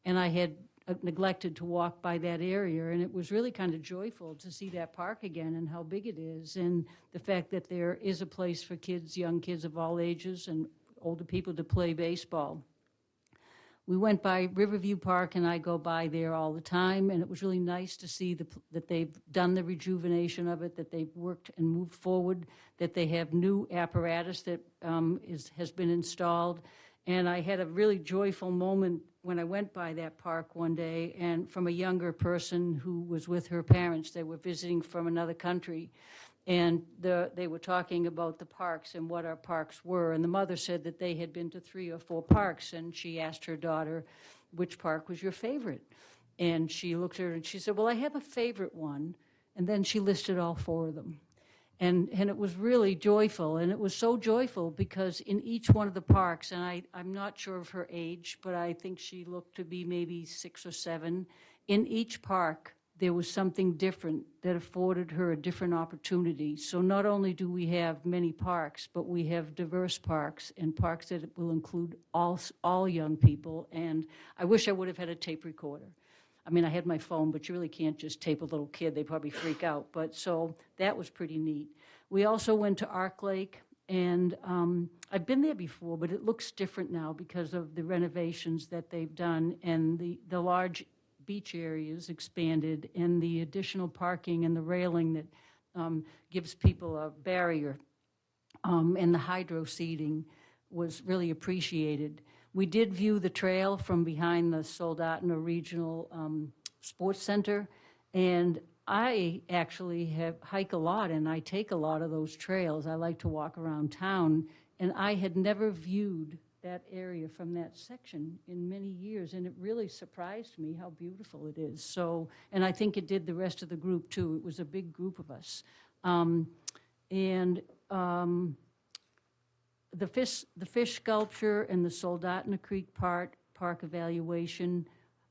and I had neglected to walk by that area, and it was really kind of joyful to see that park again and how big it is, and the fact that there is a place for kids, young kids of all ages and older people to play baseball. We went by Riverview Park, and I go by there all the time, and it was really nice to see that they've done the rejuvenation of it, that they've worked and moved forward, that they have new apparatus that has been installed. And I had a really joyful moment when I went by that park one day, and from a younger person who was with her parents. They were visiting from another country, and they were talking about the parks and what our parks were. And the mother said that they had been to 3 or 4 parks, and she asked her daughter, which park was your favorite? And she looked at her and she said, well, I have a favorite one. And then she listed all 4 of them. And it was really joyful, and it was so joyful because in each one of the parks, and I'm not sure of her age, but I think she looked to be maybe 6 or 7, in each park there was something different that afforded her a different opportunity. So not only do we have many parks, but we have diverse parks and parks that will include all young people. And I wish I would have had a tape recorder. I mean, I had my phone, but you really can't just tape a little kid. They probably freak out. But so that was pretty neat. We also went to Arc Lake, and I've been there before, but it looks different now because of the renovations that they've done, and the large beach areas expanded, and the additional parking and the railing that gives people a barrier, and the hydro seating was really appreciated. We did view the trail from behind the Soldotna Regional Sports Center, and I actually hike a lot, and I take a lot of those trails. I like to walk around town, and I had never viewed that area from that section in many years, and it really surprised me how beautiful it is. So, and I think it did the rest of the group too. It was a big group of us. The fish sculpture and the Soldotna Creek Park evaluation,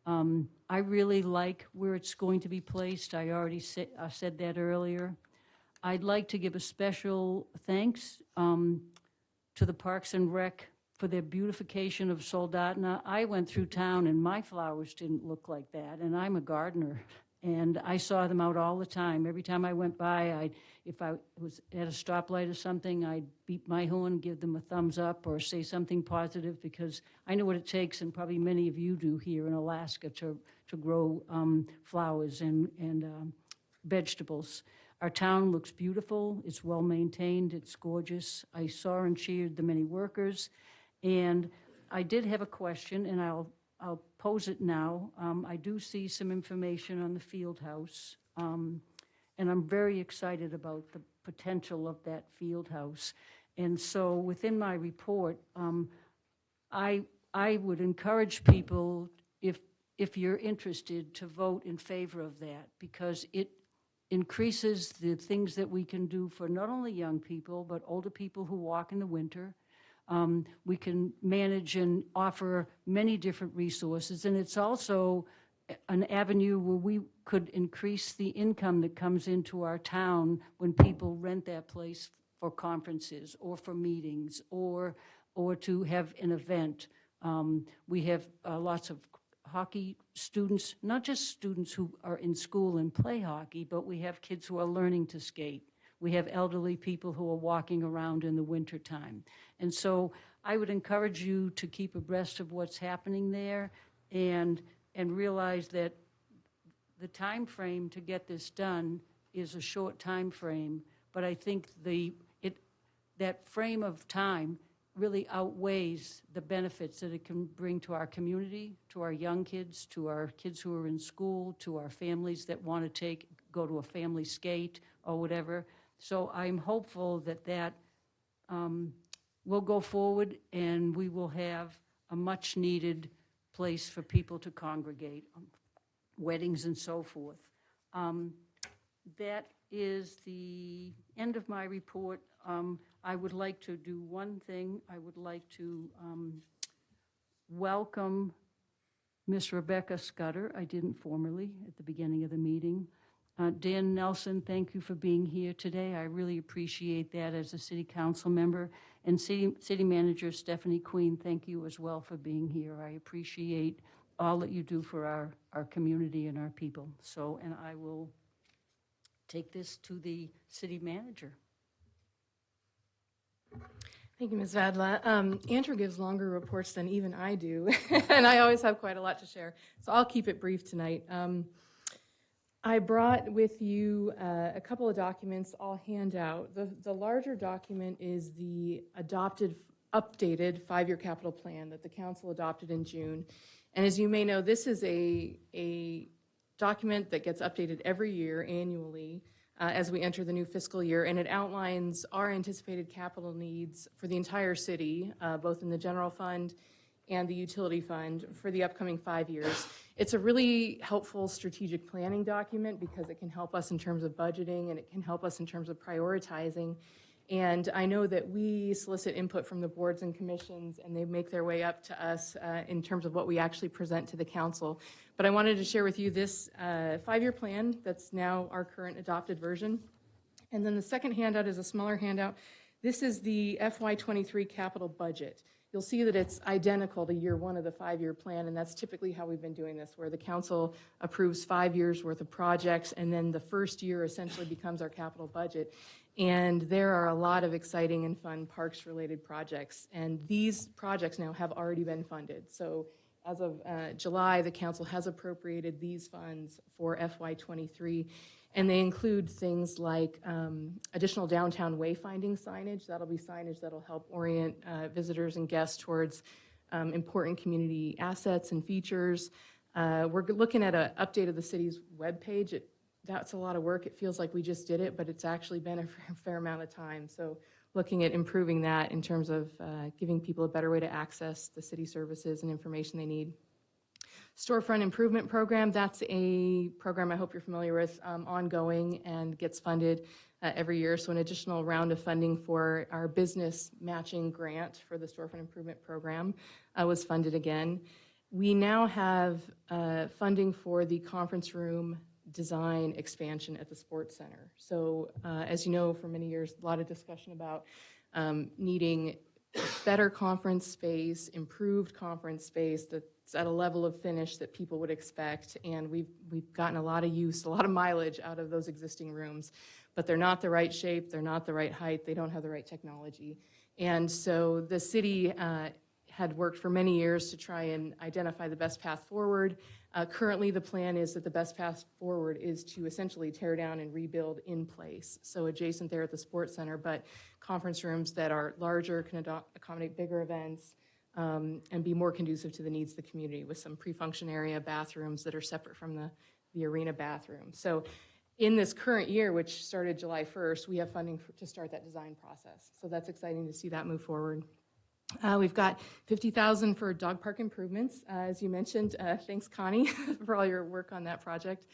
I really like where it's going to be placed. I already said that earlier. I'd like to give a special thanks to the Parks and Rec for their beautification of Soldotna. I went through town and my flowers didn't look like that, and I'm a gardener. And I saw them out all the time. Every time I went by, if I was at a stoplight or something, I'd beep my horn, give them a thumbs up, or say something positive, because I know what it takes, and probably many of you do here in Alaska, to grow flowers and vegetables. Our town looks beautiful. It's well maintained. It's gorgeous. I saw and cheered the many workers. And I did have a question, and I'll pose it now. I do see some information on the field house, and I'm very excited about the potential of that field house. And so within my report, I would encourage people, if you're interested, to vote in favor of that, because it increases the things that we can do for not only young people, but older people who walk in the winter. We can manage and offer many different resources, and it's also an avenue where we could increase the income that comes into our town when people rent that place for conferences or for meetings or to have an event. We have lots of hockey students, not just students who are in school and play hockey, but we have kids who are learning to skate. We have elderly people who are walking around in the wintertime. And so I would encourage you to keep abreast of what's happening there and realize that the time frame to get this done is a short time frame, but I think that frame of time really outweighs the benefits that it can bring to our community, to our young kids, to our kids who are in school, to our families that want to go to a family skate or whatever. So I'm hopeful that will go forward, and we will have a much-needed place for people to congregate, weddings and so forth. That is the end of my report. I would like to do one thing. I would like to welcome Miss Rebecca Scudder. I didn't formally at the beginning of the meeting. Dan Nelson, thank you for being here today. I really appreciate that as a city council member. And City Manager Stephanie Queen, thank you as well for being here. I appreciate all that you do for our community and our people. So, and I will take this to the city manager. Thank you, Ms. Vadla. Andrew gives longer reports than even I do, and I always have quite a lot to share, so I'll keep it brief tonight. I brought with you a couple of documents I'll hand out. The larger document is the updated five-year capital plan that the council adopted in June. And as you may know, this is a document that gets updated every year annually as we enter the new fiscal year, and it outlines our anticipated capital needs for the entire city, both in the general fund and the utility fund for the upcoming 5 years. It's a really helpful strategic planning document because it can help us in terms of budgeting and it can help us in terms of prioritizing. And I know that we solicit input from the boards and commissions and they make their way up to us in terms of what we actually present to the council. But I wanted to share with you this 5-year plan that's now our current adopted version. And then the second handout is a smaller handout. This is the FY23 capital budget. You'll see that it's identical to year one of the 5-year plan, and that's typically how we've been doing this, where the council approves 5 years worth of projects, and then the first year essentially becomes our capital budget. And there are a lot of exciting and fun parks-related projects, and these projects now have already been funded. So as of July, the council has appropriated these funds for FY23. And they include things like additional downtown wayfinding signage. That'll be signage that'll help orient visitors and guests towards important community assets and features. We're looking at an update of the city's webpage. That's a lot of work. It feels like we just did it, but it's actually been a fair amount of time. So looking at improving that in terms of giving people a better way to access the city services and information they need. Storefront Improvement Program, that's a program I hope you're familiar with, ongoing and gets funded every year. So an additional round of funding for our business matching grant for the Storefront Improvement Program was funded again. We now have funding for the conference room design expansion at the Sports Center. So as you know, for many years, a lot of discussion about needing better conference space, improved conference space that's at a level of finish that people would expect, and we've gotten a lot of use, a lot of mileage out of those existing rooms, but they're not the right shape, they're not the right height, they don't have the right technology. And so the city had worked for many years to try and identify the best path forward. Currently, the plan is that the best path forward is to essentially tear down and rebuild in place. So adjacent there at the Sports Center, but conference rooms that are larger, can accommodate bigger events, and be more conducive to the needs of the community with some pre-function area bathrooms that are separate from the arena bathroom. So in this current year, which started July 1st, we have funding to start that design process. So that's exciting to see that move forward. We've got $50,000 for dog park improvements, as you mentioned. Thanks, Connie, for all your work on that project.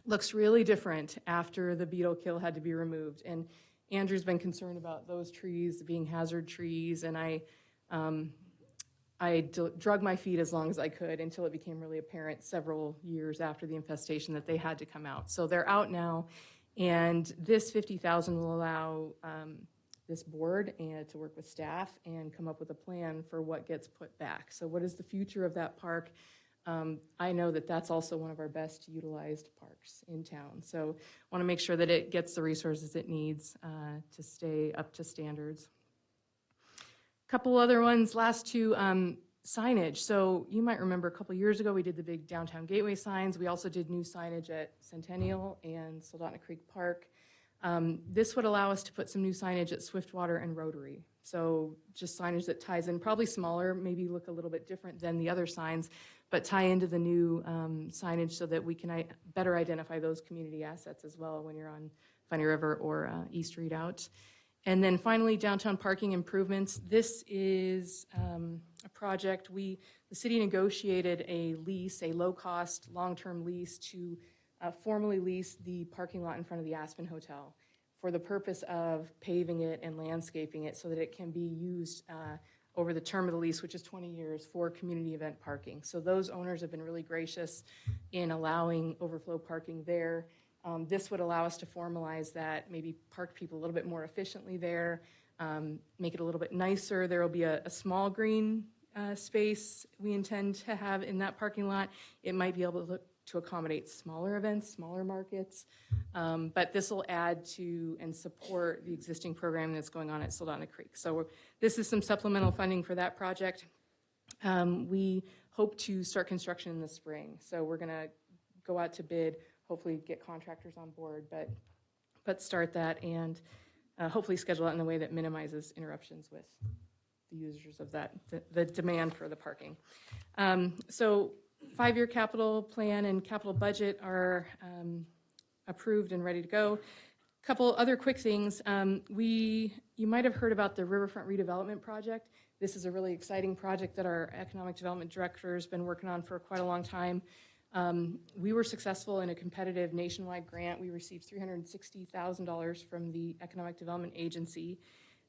Looks really different after the beetle kill had to be removed. And Andrew's been concerned about those trees being hazard trees, and I drug my feet as long as I could until it became really apparent several years after the infestation that they had to come out. So they're out now, and this $50,000 will allow this board and to work with staff and come up with a plan for what gets put back. So what is the future of that park? I know that that's also one of our best utilized parks in town. So I want to make sure that it gets the resources it needs to stay up to standards. A couple other ones, last two, signage. So you might remember a couple years ago we did the big downtown gateway signs. We also did new signage at Centennial and Soldotna Creek Park. This would allow us to put some new signage at Swiftwater and Rotary. So just signage that ties in, probably smaller, maybe look a little bit different than the other signs, but tie into the new signage so that we can better identify those community assets as well when you're on Funny River or East Street out. And then finally, downtown parking improvements. This is a project the city negotiated a lease, a low-cost, long-term lease to formally lease the parking lot in front of the Aspen Hotel for the purpose of paving it and landscaping it so that it can be used over the term of the lease, which is 20 years, for community event parking. So those owners have been really gracious in allowing overflow parking there. This would allow us to formalize that, maybe park people a little bit more efficiently there, make it a little bit nicer. There will be a small green space we intend to have in that parking lot. It might be able to look to accommodate smaller events, smaller markets. But this will add to and support the existing program that's going on at Saldana Creek. So this is some supplemental funding for that project. We hope to start construction in the spring. So we're going to go out to bid, hopefully get contractors on board, but start that and hopefully schedule it in a way that minimizes interruptions with the users of that, the demand for the parking. So 5-year capital plan and capital budget are approved and ready to go. Couple other quick things. You might have heard about the Riverfront Redevelopment Project. This is a really exciting project that our Economic Development Director has been working on for quite a long time. We were successful in a competitive nationwide grant. We received $360,000 from the Economic Development Agency.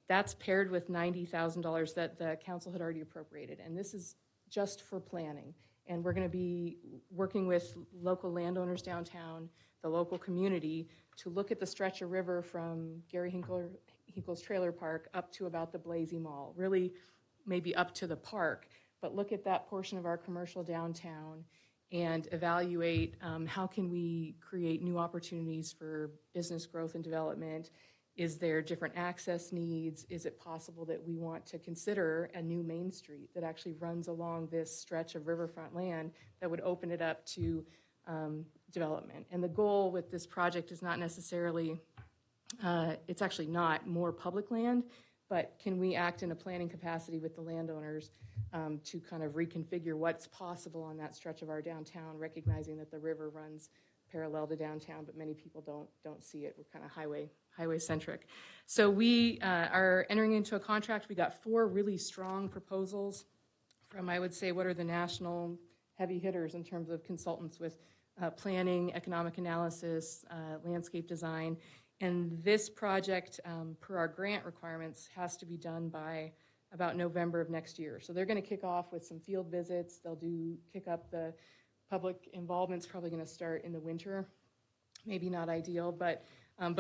That's paired with $90,000 that the council had already appropriated. And this is just for planning. And we're going to be working with local landowners downtown, the local community, to look at the stretch of river from Gary Hinkle's Trailer Park up to about the Blasey Mall, really maybe up to the park, but look at that portion of our commercial downtown and evaluate how can we create new opportunities for business growth and development. Is there different access needs? Is it possible that we want to consider a new Main Street that actually runs along this stretch of riverfront land that would open it up to development? And the goal with this project is not necessarily, it's actually not more public land, but can we act in a planning capacity with the landowners to kind of reconfigure what's possible on that stretch of our downtown, recognizing that the river runs parallel to downtown, but many people don't see it. We're kind of highway centric. So we are entering into a contract. We got 4 really strong proposals from, I would say, what are the national heavy hitters in terms of consultants with planning, economic analysis, landscape design. And this project, per our grant requirements, has to be done by about November of next year. So they're going to kick off with some field visits. They'll kick up the public involvement's probably going to start in the winter. Maybe not ideal, but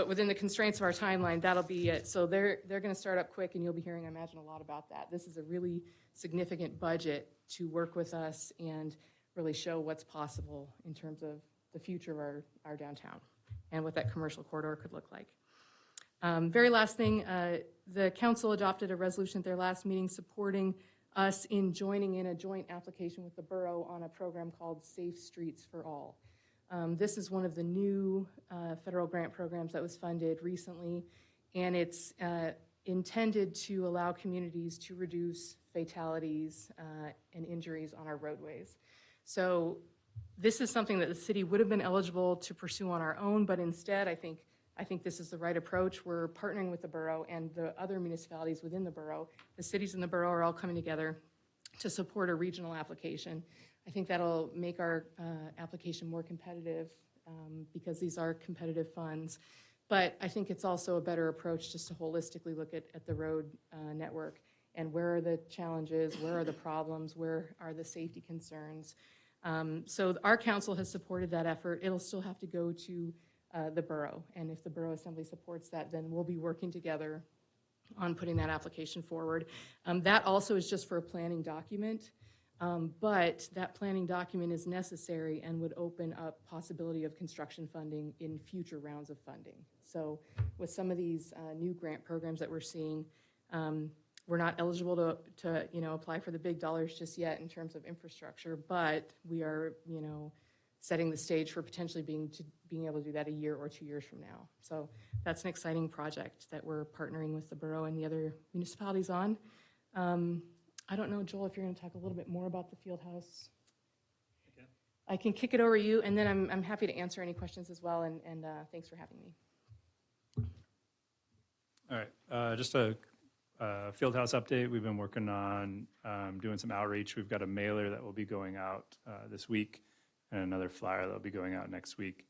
within the constraints of our timeline, that'll be it. So they're going to start up quick, and you'll be hearing, I imagine, a lot about that. This is a really significant budget to work with us and really show what's possible in terms of the future of our downtown and what that commercial corridor could look like. Very last thing, the council adopted a resolution at their last meeting supporting us in joining in a joint application with the borough on a program called Safe Streets for All. This is one of the new federal grant programs that was funded recently, and it's intended to allow communities to reduce fatalities and injuries on our roadways. So this is something that the city would have been eligible to pursue on our own, but instead I think this is the right approach. We're partnering with the borough and the other municipalities within the borough. The cities in the borough are all coming together to support a regional application. I think that'll make our application more competitive because these are competitive funds. But I think it's also a better approach just to holistically look at the road network and where are the challenges, where are the problems, where are the safety concerns. So our council has supported that effort. It'll still have to go to the borough, and if the borough assembly supports that, then we'll be working together on putting that application forward. That also is just for a planning document, but that planning document is necessary and would open up possibility of construction funding in future rounds of funding. So with some of these new grant programs that we're seeing, we're not eligible to apply for the big dollars just yet in terms of infrastructure, but we are setting the stage for potentially being able to do that a year or 2 years from now. So that's an exciting project that we're partnering with the borough and the other municipalities on. I don't know, Joel, if you're going to talk a little bit more about the field house. Okay. I can kick it over to you, and then I'm happy to answer any questions as well, and thanks for having me. All right, just a Fieldhouse update. We've been working on doing some outreach. We've got a mailer that will be going out this week and another flyer that will be going out next week.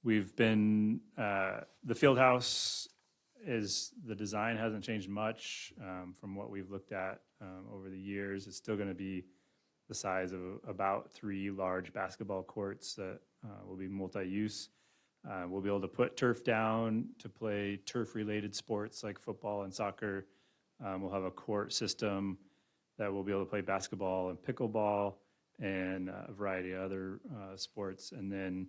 We've been, the Fieldhouse the design hasn't changed much from what we've looked at over the years. It's still going to be the size of about 3 large basketball courts that will be multi-use. We'll be able to put turf down to play turf-related sports like football and soccer. We'll have a court system that will be able to play basketball and pickleball. and a variety of other sports. And then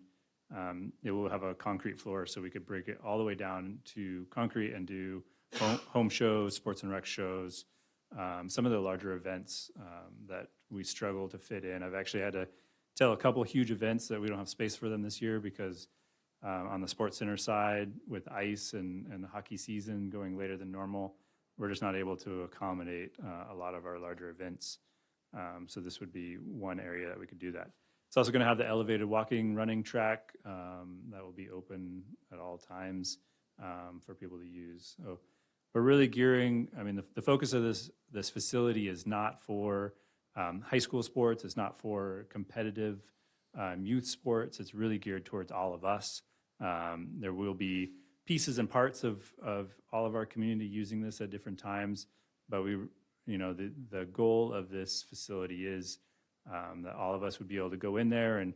it will have a concrete floor, so we could break it all the way down to concrete and do home shows, sports and rec shows, some of the larger events that we struggle to fit in. I've actually had to tell a couple of huge events that we don't have space for them this year because on the Sports Center side, with ice and the hockey season going later than normal, we're just not able to accommodate a lot of our larger events. So this would be one area that we could do that. It's also going to have the elevated walking, running track that will be open at all times for people to use. So we're really gearing, I mean, the focus of this facility is not for high school sports. It's not for competitive youth sports. It's really geared towards all of us. There will be pieces and parts of all of our community using this at different times, but the goal of this facility is that all of us would be able to go in there and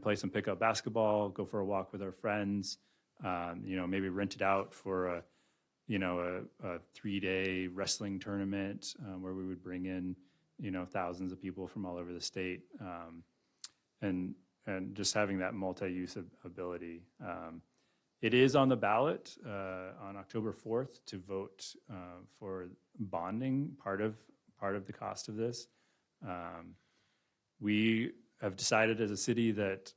play some pickup basketball, go for a walk with our friends, maybe rent it out for a 3-day wrestling tournament where we would bring in, thousands of people from all over the state, and just having that multi-use ability. It is on the ballot on October 4th to vote for bonding, part of the cost of this. We have decided as a city that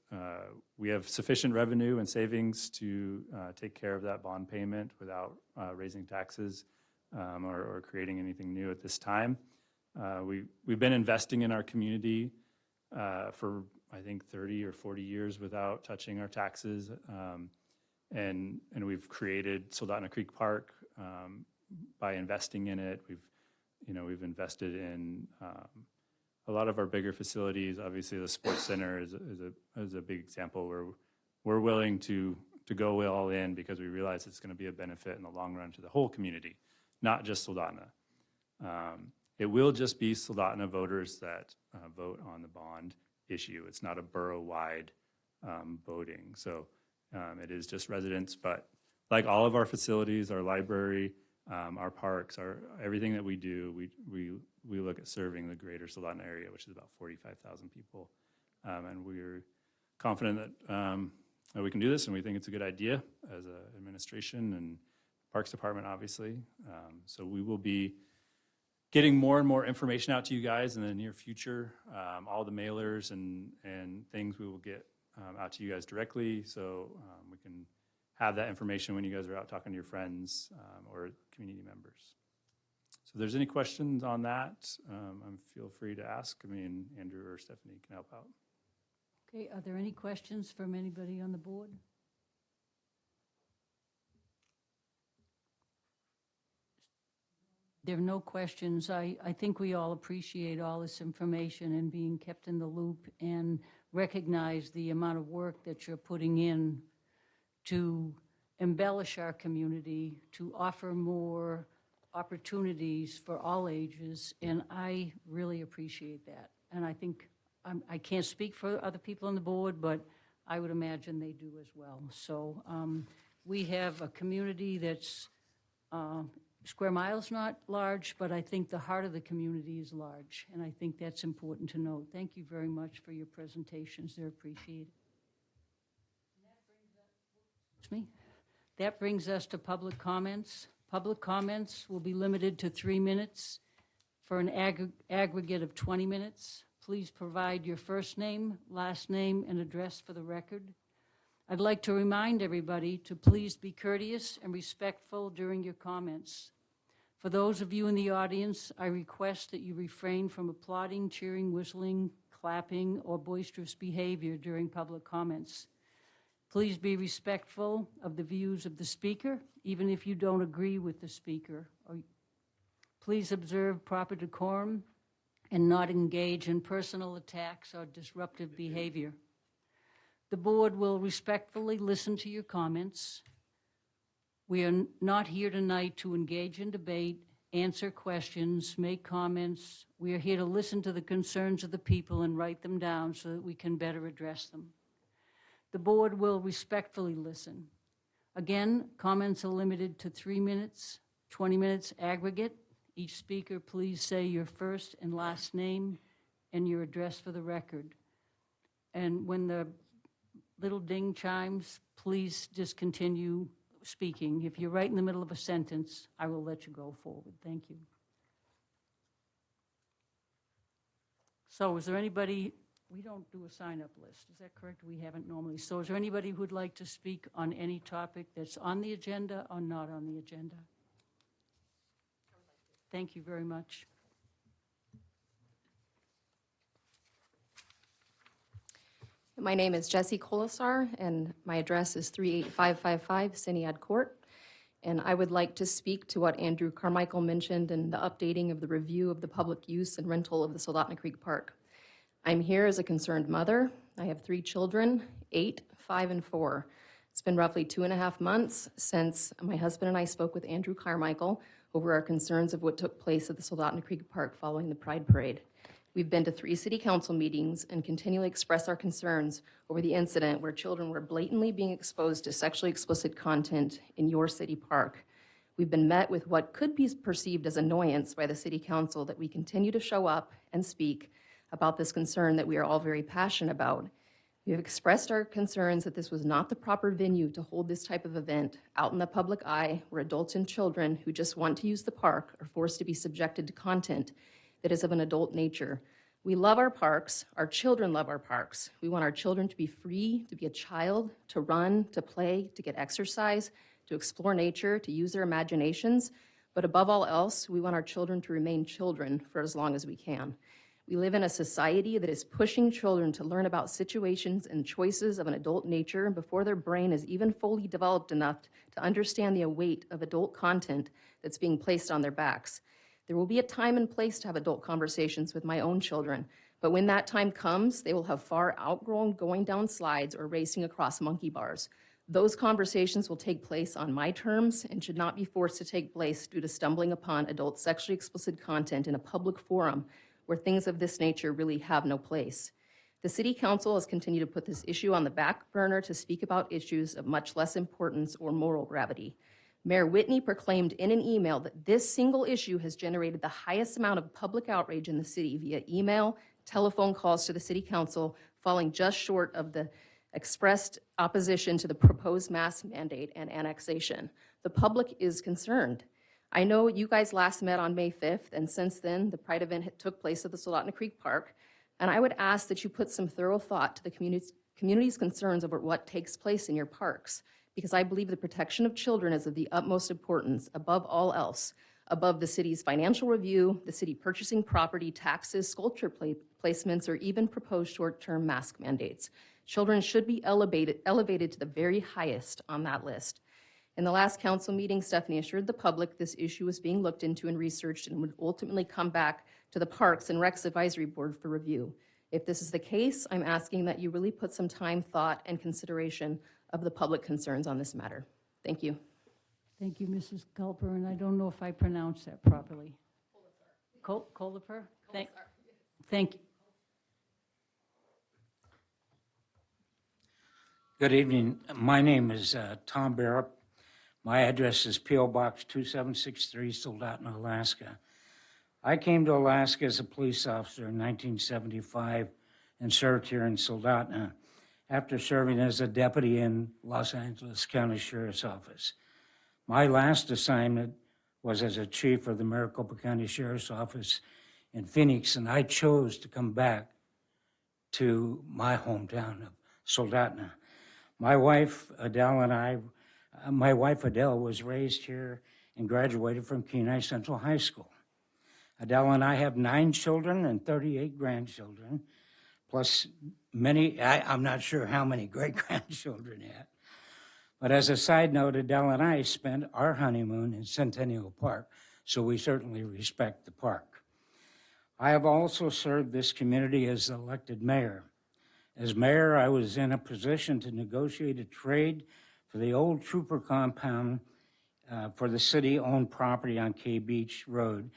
we have sufficient revenue and savings to take care of that bond payment without raising taxes or creating anything new at this time. We've been investing in our community for, I think, 30 or 40 years without touching our taxes. And we've created Soldotna Creek Park by investing in it. We've invested in a lot of our bigger facilities. Obviously, the Sports Center is a big example where we're willing to go all in because we realize it's going to be a benefit in the long run to the whole community, not just Soldotna. It will just be Soldotna voters that vote on the bond issue. It's not a borough-wide voting. So it is just residents, but like all of our facilities, our library, our parks, everything that we do, we look at serving the greater Soldotna area, which is about 45,000 people. And we're confident that we can do this, and we think it's a good idea as an administration and Parks Department, obviously. So we will be getting more and more information out to you guys in the near future. All the mailers and things we will get out to you guys directly, so we can have that information when you guys are out talking to your friends or community members. So if there's any questions on that, feel free to ask. I mean, Andrew or Stephanie can help out. Okay, are there any questions from anybody on the board? There are no questions. I think we all appreciate all this information and being kept in the loop and recognize the amount of work that you're putting in to embellish our community, to offer more opportunities for all ages, and I really appreciate that. And I think, I can't speak for other people on the board, but I would imagine they do as well. So we have a community that's square miles not large, but I think the heart of the community is large, and I think that's important to note. Thank you very much for your presentations. They're appreciated. That brings us to public comments. Public comments will be limited to 3 minutes for an aggregate of 20 minutes. Please provide your first name, last name, and address for the record. I'd like to remind everybody to please be courteous and respectful during your comments. For those of you in the audience, I request that you refrain from applauding, cheering, whistling, clapping, or boisterous behavior during public comments. Please be respectful of the views of the speaker, even if you don't agree with the speaker. Please observe proper decorum and not engage in personal attacks or disruptive behavior. The board will respectfully listen to your comments. We are not here tonight to engage in debate, answer questions, make comments. We are here to listen to the concerns of the people and write them down so that we can better address them. The board will respectfully listen. Again, comments are limited to 3 minutes, 20 minutes aggregate. Each speaker, please say your first and last name and your address for the record. And when the little ding chimes, please just continue speaking. If you're right in the middle of a sentence, I will let you go forward. Thank you. So is there anybody, we don't do a sign-up list, is that correct? We haven't normally. So is there anybody who'd like to speak on any topic that's on the agenda or not on the agenda? Thank you very much. My name is Jessie Colasar, and my address is 38555 Syniad Court. And I would like to speak to what Andrew Carmichael mentioned in the updating of the review of the public use and rental of the Soldotna Creek Park. I'm here as a concerned mother. I have 3 children, 8, 5, and 4. It's been roughly 2.5 months since my husband and I spoke with Andrew Carmichael over our concerns of what took place at the Soldotna Creek Park following the Pride Parade. We've been to 3 city council meetings and continually express our concerns over the incident where children were blatantly being exposed to sexually explicit content in your city park. We've been met with what could be perceived as annoyance by the city council that we continue to show up and speak about this concern that we are all very passionate about. We have expressed our concerns that this was not the proper venue to hold this type of event out in the public eye where adults and children who just want to use the park are forced to be subjected to content that is of an adult nature. We love our parks. Our children love our parks. We want our children to be free, to be a child, to run, to play, to get exercise, to explore nature, to use their imaginations. But above all else, we want our children to remain children for as long as we can. We live in a society that is pushing children to learn about situations and choices of an adult nature before their brain is even fully developed enough to understand the weight of adult content that's being placed on their backs. There will be a time and place to have adult conversations with my own children, but when that time comes, they will have far outgrown going down slides or racing across monkey bars. Those conversations will take place on my terms and should not be forced to take place due to stumbling upon adult sexually explicit content in a public forum where things of this nature really have no place. The City Council has continued to put this issue on the back burner to speak about issues of much less importance or moral gravity. Mayor Whitney proclaimed in an email that this single issue has generated the highest amount of public outrage in the city via email, telephone calls to the City Council, falling just short of the expressed opposition to the proposed mask mandate and annexation. The public is concerned. I know you guys last met on May 5th, and since then, the Pride event took place at the Soldotna Creek Park, and I would ask that you put some thorough thought to the community's concerns over what takes place in your parks, because I believe the protection of children is of the utmost importance above all else, above the city's financial review, the city purchasing property, taxes, sculpture placements, or even proposed short-term mask mandates. Children should be elevated to the very highest on that list. In the last council meeting, Stephanie assured the public this issue was being looked into and researched and would ultimately come back to the Parks and Recs Advisory Board for review. If this is the case, I'm asking that you really put some time, thought, and consideration of the public concerns on this matter. Thank you. Thank you, Mrs. Culper, and I don't know if I pronounced that properly. Coliper? Thank you. Good evening. My name is Tom Barrett. My address is P.O. Box 2763, Soldotna, Alaska. I came to Alaska as a police officer in 1975 and served here in Soldotna after serving as a deputy in Los Angeles County Sheriff's Office. My last assignment was as a chief of the Maricopa County Sheriff's Office in Phoenix, and I chose to come back to my hometown of Soldotna. My wife, Adele, was raised here and graduated from Kenai Central High School. Adele and I have 9 children and 38 grandchildren, plus many, I'm not sure how many great-grandchildren yet. But as a side note, Adele and I spent our honeymoon in Centennial Park, so we certainly respect the park. I have also served this community as elected mayor. As mayor, I was in a position to negotiate a trade for the old Trooper compound for the city-owned property on K Beach Road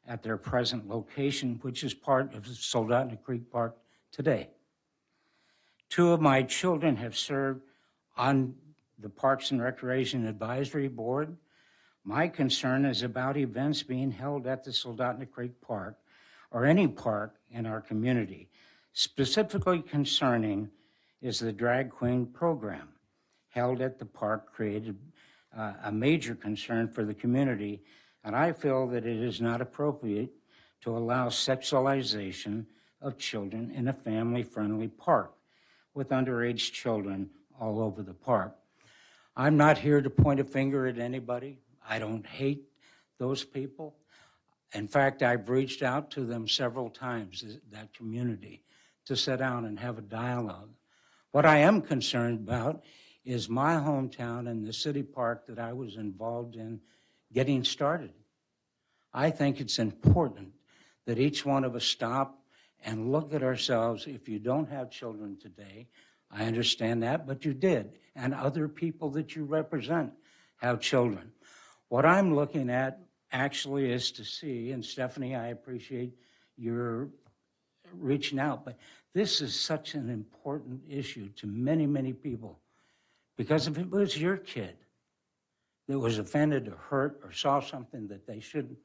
at their present location, which is part of the Soldotna Creek Park today. 2 of my children have served on the Parks and Recreation Advisory Board. My concern is about events being held at the Soldotna Creek Park or any park in our community. Specifically concerning is the drag queen program held at the park created a major concern for the community, and I feel that it is not appropriate to allow sexualization of children in a family-friendly park with underage children all over the park. I'm not here to point a finger at anybody. I don't hate those people. In fact, I've reached out to them several times, that community, to sit down and have a dialogue. What I am concerned about is my hometown and the city park that I was involved in getting started. I think it's important that each one of us stop and look at ourselves. If you don't have children today, I understand that, but you did, and other people that you represent have children. What I'm looking at actually is to see, and Stephanie, I appreciate your reaching out, but this is such an important issue to many, many people. Because if it was your kid that was offended or hurt or saw something that they shouldn't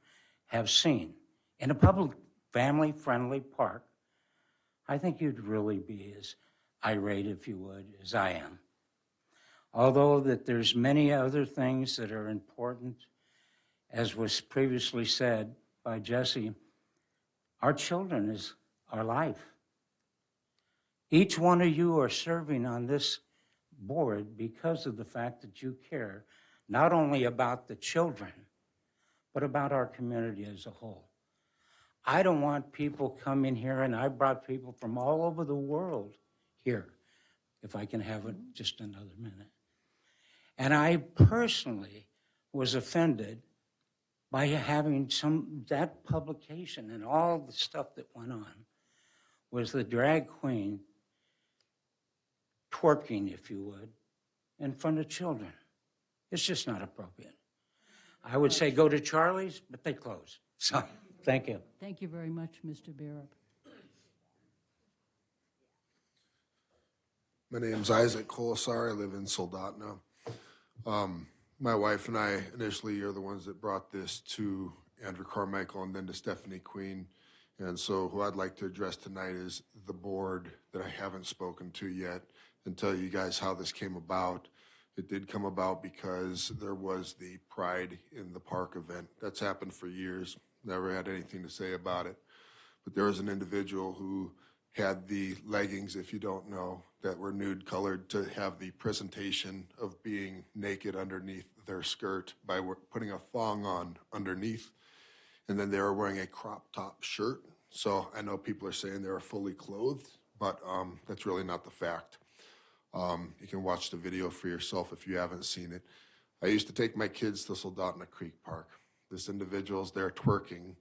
have seen in a public family-friendly park, I think you'd really be as irate, if you would, as I am. Although that there's many other things that are important, as was previously said by Jesse, our children is our life. Each one of you are serving on this board because of the fact that you care not only about the children, but about our community as a whole. I don't want people coming here, and I brought people from all over the world here, if I can have it just another minute. And I personally was offended by having that publication and all the stuff that went on was the drag queen twerking, if you would, in front of children. It's just not appropriate. I would say go to Charlie's, but they close. So, thank you. Thank you very much, Mr. Barab. My name's Isaac Colasar. I live in Soldotna. My wife and I initially are the ones that brought this to Andrew Carmichael and then to Stephanie Queen. And so who I'd like to address tonight is the board that I haven't spoken to yet and tell you guys how this came about. It did come about because there was the Pride in the Park event. That's happened for years. Never had anything to say about it. But there was an individual who had the leggings, if you don't know, that were nude colored to have the presentation of being naked underneath their skirt by putting a thong on underneath. And then they were wearing a crop top shirt. So I know people are saying they were fully clothed, but that's really not the fact. You can watch the video for yourself if you haven't seen it. I used to take my kids to Soldotna Creek Park. This individual's there twerking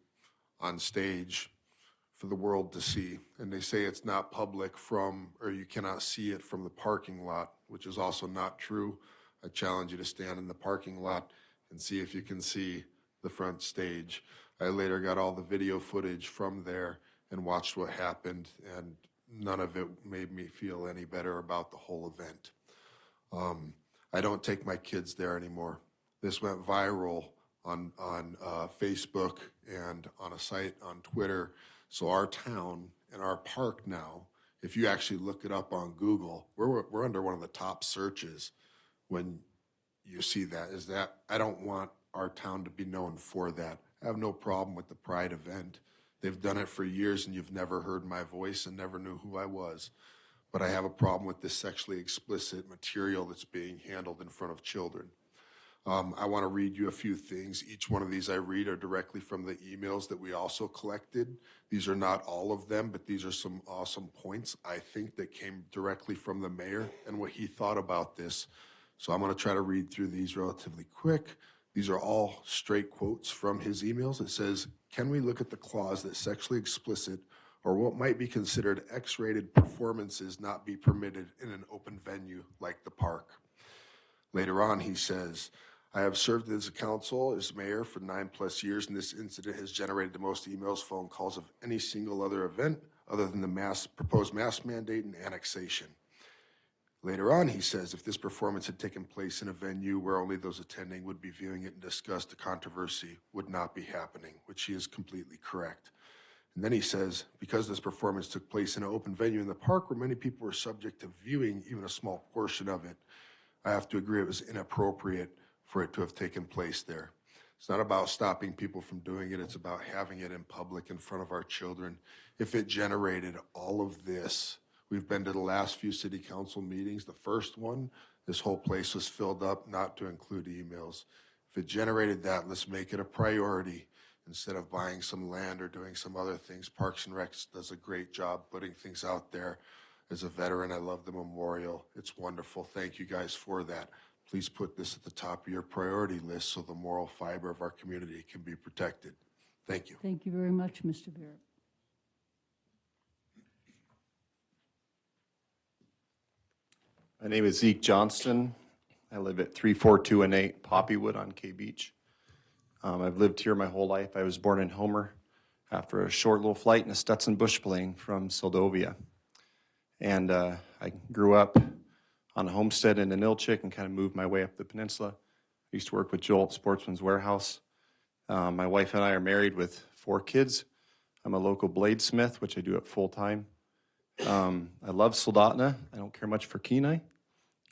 on stage for the world to see. And they say it's not public or you cannot see it from the parking lot, which is also not true. I challenge you to stand in the parking lot and see if you can see the front stage. I later got all the video footage from there and watched what happened, and none of it made me feel any better about the whole event. I don't take my kids there anymore. This went viral on Facebook and on a site on Twitter. So our town and our park now, if you actually look it up on Google, we're under one of the top searches when you see that, is that I don't want our town to be known for that. I have no problem with the Pride event. They've done it for years and you've never heard my voice and never knew who I was. But I have a problem with this sexually explicit material that's being handled in front of children. I want to read you a few things. Each one of these I read are directly from the emails that we also collected. These are not all of them, but these are some awesome points, I think, that came directly from the mayor and what he thought about this. So I'm going to try to read through these relatively quick. These are all straight quotes from his emails. It says, can we look at the clause that sexually explicit or what might be considered X-rated performances not be permitted in an open venue like the park? Later on, he says, I have served as a council, as mayor for 9+ years, and this incident has generated the most emails, phone calls of any single other event other than the proposed mask mandate and annexation. Later on, he says, if this performance had taken place in a venue where only those attending would be viewing it and discuss, the controversy would not be happening, which he is completely correct. And then he says, because this performance took place in an open venue in the park where many people were subject to viewing even a small portion of it, I have to agree it was inappropriate for it to have taken place there. It's not about stopping people from doing it. It's about having it in public in front of our children. If it generated all of this, we've been to the last few city council meetings. The first one, this whole place was filled up, not to include emails. If it generated that, let's make it a priority instead of buying some land or doing some other things. Parks and Rec does a great job putting things out there. As a veteran, I love the memorial. It's wonderful. Thank you guys for that. Please put this at the top of your priority list so the moral fiber of our community can be protected. Thank you. Thank you very much, Mr. Barrett. My name is Zeke Johnston. I live at 34218 Poppywood on K Beach. I've lived here my whole life. I was born in Homer after a short little flight in a Stetson bush plane from Seldovia. And I grew up on a homestead in Anilchik and kind of moved my way up the peninsula. I used to work with Joel at Sportsman's Warehouse. My wife and I are married with 4 kids. I'm a local bladesmith, which I do at full time. I love Soldotna. I don't care much for Kenai,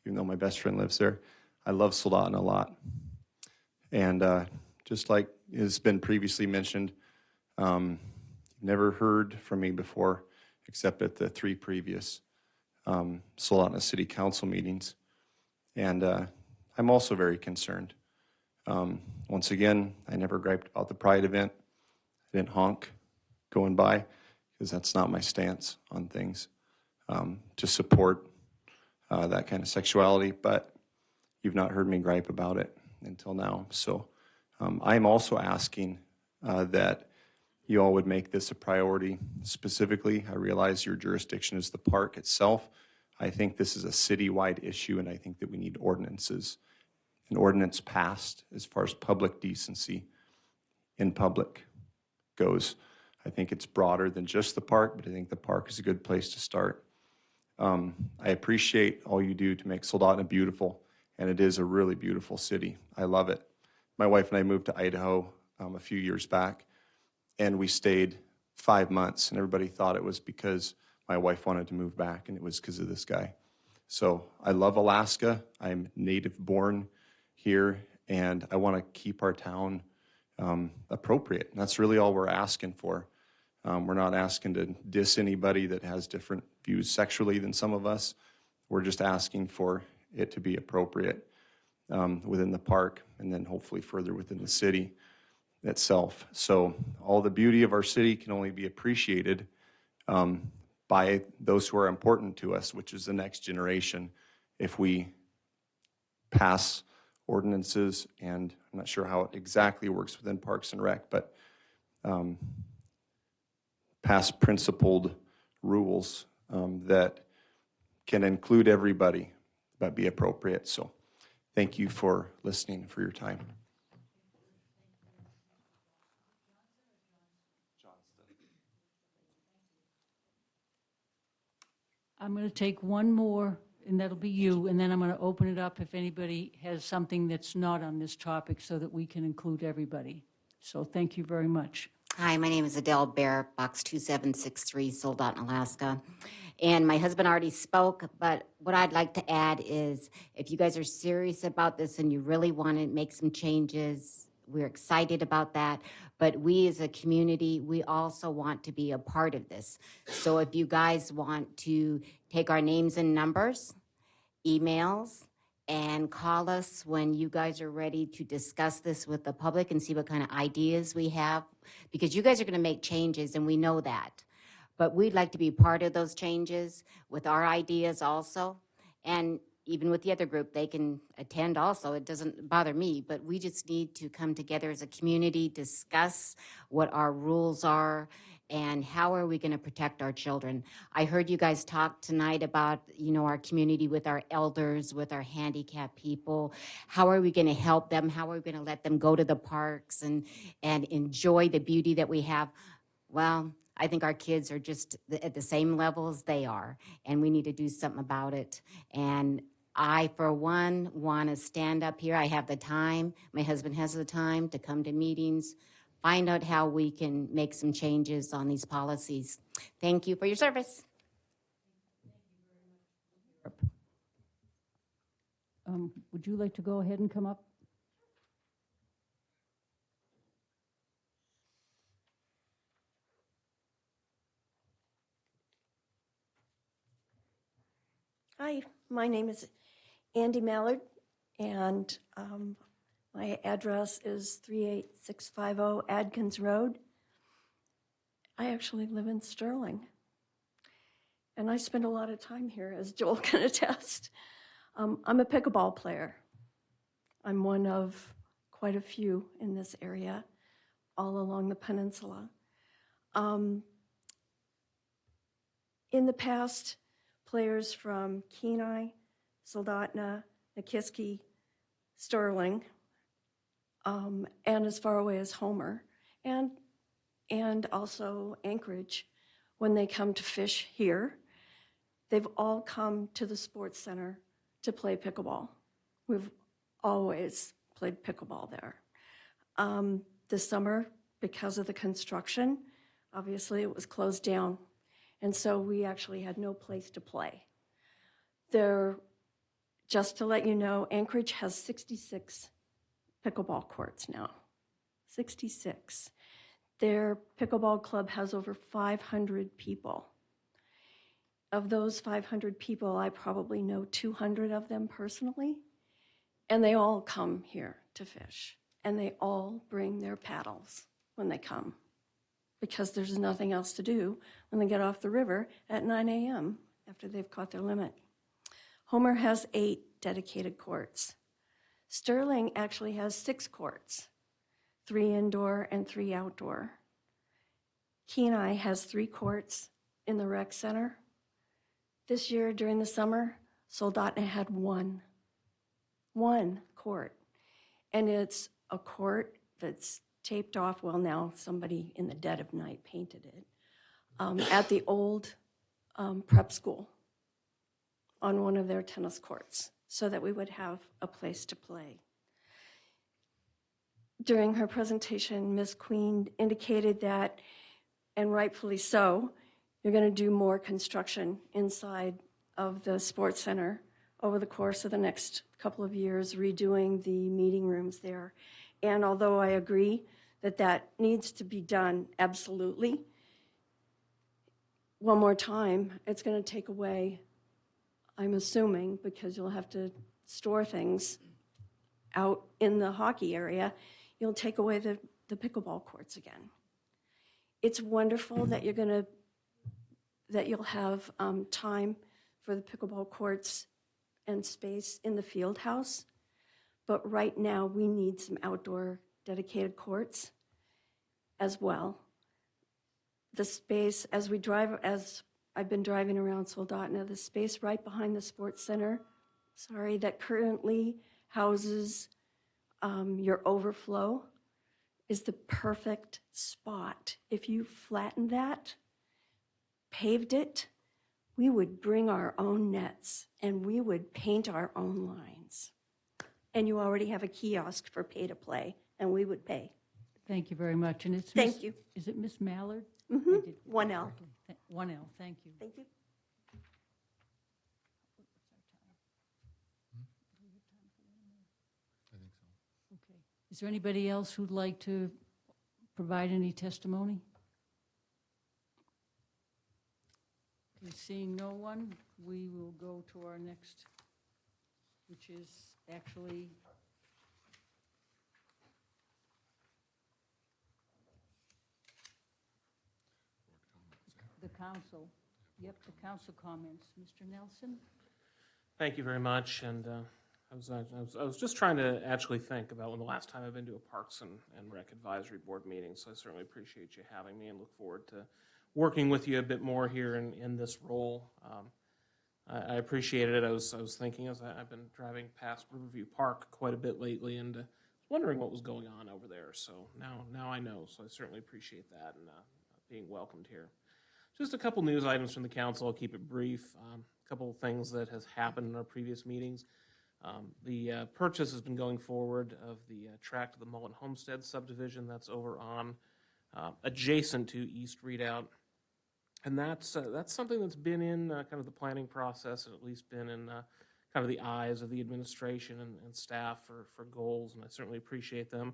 even though my best friend lives there. I love Soldotna a lot. And just like has been previously mentioned, never heard from me before except at the 3 previous Soldotna City Council meetings. And I'm also very concerned. Once again, I never griped about the Pride event. I didn't honk going by because that's not my stance on things, to support that kind of sexuality, but you've not heard me gripe about it until now. So I'm also asking that you all would make this a priority. Specifically, I realize your jurisdiction is the park itself. I think this is a citywide issue, and I think that we need ordinances. An ordinance passed as far as public decency in public goes. I think it's broader than just the park, but I think the park is a good place to start. I appreciate all you do to make Soldotna beautiful, and it is a really beautiful city. I love it. My wife and I moved to Idaho a few years back, and we stayed 5 months, and everybody thought it was because my wife wanted to move back, and it was because of this guy. So I love Alaska. I'm native born here, and I want to keep our town appropriate. And that's really all we're asking for. We're not asking to diss anybody that has different views sexually than some of us. We're just asking for it to be appropriate within the park and then hopefully further within the city itself. So all the beauty of our city can only be appreciated by those who are important to us, which is the next generation, if we pass ordinances, and I'm not sure how it exactly works within Parks and Rec, but pass principled rules that can include everybody, but be appropriate. So thank you for listening, for your time. I'm going to take one more, and that'll be you, and then I'm going to open it up if anybody has something that's not on this topic so that we can include everybody. So thank you very much. Hi, my name is Adele Bear, Box 2763, Soldotna, Alaska. And my husband already spoke, but what I'd like to add is if you guys are serious about this and you really want to make some changes, we're excited about that. But we as a community, we also want to be a part of this. So if you guys want to take our names and numbers, emails, and call us when you guys are ready to discuss this with the public and see what kind of ideas we have, because you guys are going to make changes, and we know that. But we'd like to be part of those changes with our ideas also. And even with the other group, they can attend also. It doesn't bother me, but we just need to come together as a community, discuss what our rules are, and how are we going to protect our children. I heard you guys talk tonight about, our community with our elders, with our handicapped people. How are we going to help them? How are we going to let them go to the parks and enjoy the beauty that we have? Well, I think our kids are just at the same level as they are, and we need to do something about it. And I, for one, want to stand up here. I have the time. My husband has the time to come to meetings. find out how we can make some changes on these policies. Thank you for your service. Would you like to go ahead and come up? Hi, my name is Andy Mallard, and my address is 38650 Adkins Road. I actually live in Sterling, and I spend a lot of time here, as Joel can attest. I'm a pickleball player. I'm one of quite a few in this area, all along the peninsula. In the past, players from Kenai, Soldotna, Nikiski, Sterling, and as far away as Homer, and also Anchorage, when they come to fish here, they've all come to the sports center to play pickleball. We've always played pickleball there. This summer, because of the construction, obviously it was closed down. And so we actually had no place to play. Just to let you know, Anchorage has 66 pickleball courts now. 66. Their pickleball club has over 500 people. Of those 500 people, I probably know 200 of them personally, and they all come here to fish, and they all bring their paddles when they come, because there's nothing else to do when they get off the river at 9 a.m. after they've caught their limit. Homer has 8 dedicated courts. Sterling actually has 6 courts, 3 indoor and 3 outdoor. Kenai has 3 courts in the rec center. This year during the summer, Soldotna had 1 court. And it's a court that's taped off, well, now somebody in the dead of night painted it, at the old prep school on one of their tennis courts so that we would have a place to play. During her presentation, Ms. Queen indicated that, and rightfully so, you're going to do more construction inside of the sports center over the course of the next couple of years, redoing the meeting rooms there. And although I agree that that needs to be done, absolutely, one more time, it's going to take away, I'm assuming, because you'll have to store things out in the hockey area, you'll take away the pickleball courts again. It's wonderful that you'll have time for the pickleball courts and space in the field house, but right now we need some outdoor dedicated courts as well. The space, as I've been driving around Soldotna, the space right behind the sports center, that currently houses your overflow, is the perfect spot. If you flattened that, paved it, we would bring our own nets and we would paint our own lines. And you already have a kiosk for pay to play, and we would pay. Thank you very much. And it's Thank you. Is it Miss Mallard? Mm-hmm. I did 1L. 1L, thank you. Thank you. Okay. Is there anybody else who'd like to provide any testimony? Okay, seeing no one, we will go to our next, which is actually the council. Yep, the council comments. Mr. Nelson? Thank you very much. And I was just trying to actually think about when the last time I've been to a Parks and Rec Advisory Board meeting. So I certainly appreciate you having me and look forward to working with you a bit more here in this role. I appreciated it. I was thinking as I've been driving past Riverview Park quite a bit lately and wondering what was going on over there. So now I know. So I certainly appreciate that and being welcomed here. Just a couple news items from the council. I'll keep it brief. A couple of things that has happened in our previous meetings. The purchase has been going forward of the tract of the Mullen Homestead subdivision that's over on adjacent to East Redoubt. And that's something that's been in kind of the planning process and at least been in kind of the eyes of the administration and staff for goals. And I certainly appreciate them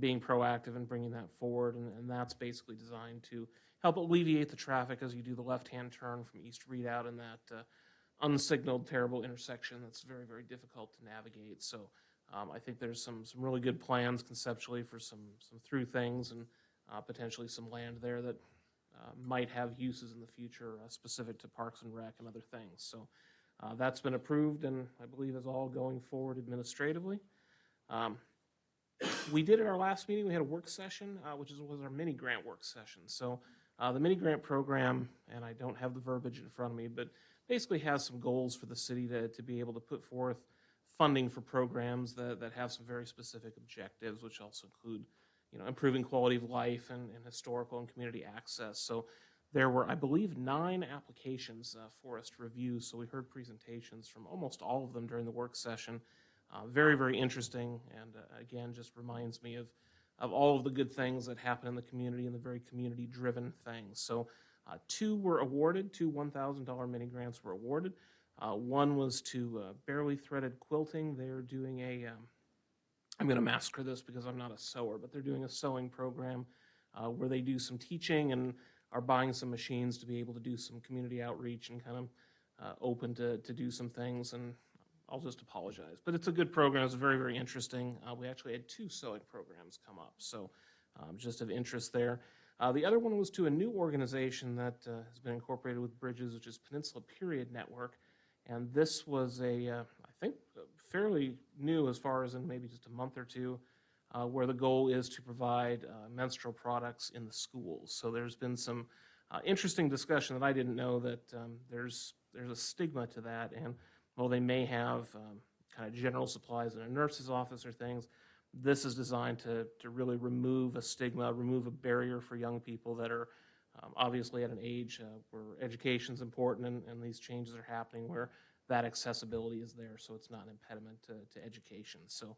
being proactive and bringing that forward. And that's basically designed to help alleviate the traffic as you do the left-hand turn from East Redoubt in that unsignaled, terrible intersection that's very, very difficult to navigate. So I think there's some really good plans conceptually for some through things and potentially some land there that might have uses in the future specific to Parks and Rec and other things. So that's been approved and I believe is all going forward administratively. We did at our last meeting, we had a work session, which was our mini grant work session. So the mini grant program, and I don't have the verbiage in front of me, but basically has some goals for the city to be able to put forth funding for programs that have some very specific objectives, which also include, improving quality of life and historical and community access. So there were, I believe, 9 applications for us to review. So we heard presentations from almost all of them during the work session. Very, very interesting, and again, just reminds me of all of the good things that happen in the community and the very community-driven things. So 2 were awarded, 2 $1,000 mini grants were awarded. One was to Barely Threaded Quilting. They're doing I'm going to massacre this because I'm not a sewer, but they're doing a sewing program where they do some teaching and are buying some machines to be able to do some community outreach and kind of open to do some things. And I'll just apologize. But it's a good program. It's very, very interesting. We actually had 2 sewing programs come up, so just of interest there. The other one was to a new organization that has been incorporated with Bridges, which is Peninsula Period Network. And this was I think, fairly new as far as in maybe just a month or two, where the goal is to provide menstrual products in the schools. So there's been some interesting discussion that I didn't know that there's a stigma to that. And while they may have kind of general supplies in a nurse's office or things, this is designed to really remove a stigma, remove a barrier for young people that are obviously at an age where education is important and these changes are happening where that accessibility is there, so it's not an impediment to education. So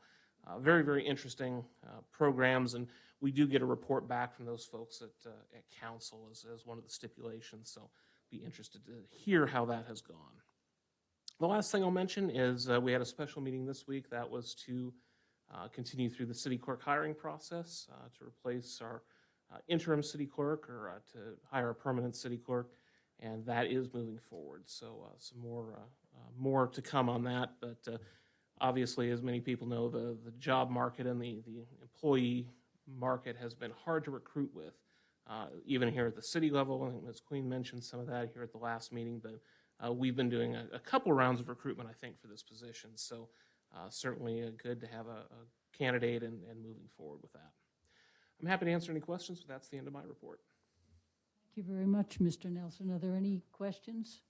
very, very interesting programs, and we do get a report back from those folks at council as one of the stipulations, so be interested to hear how that has gone. The last thing I'll mention is we had a special meeting this week that was to continue through the city clerk hiring process to replace our interim city clerk or to hire a permanent city clerk, and that is moving forward. So some more to come on that, but obviously, as many people know, the job market and the employee market has been hard to recruit with, even here at the city level. And Ms. Queen mentioned some of that here at the last meeting, but we've been doing a couple rounds of recruitment, I think, for this position. So certainly good to have a candidate and moving forward with that. I'm happy to answer any questions, but that's the end of my report. Thank you very much, Mr. Nelson. Are there any questions?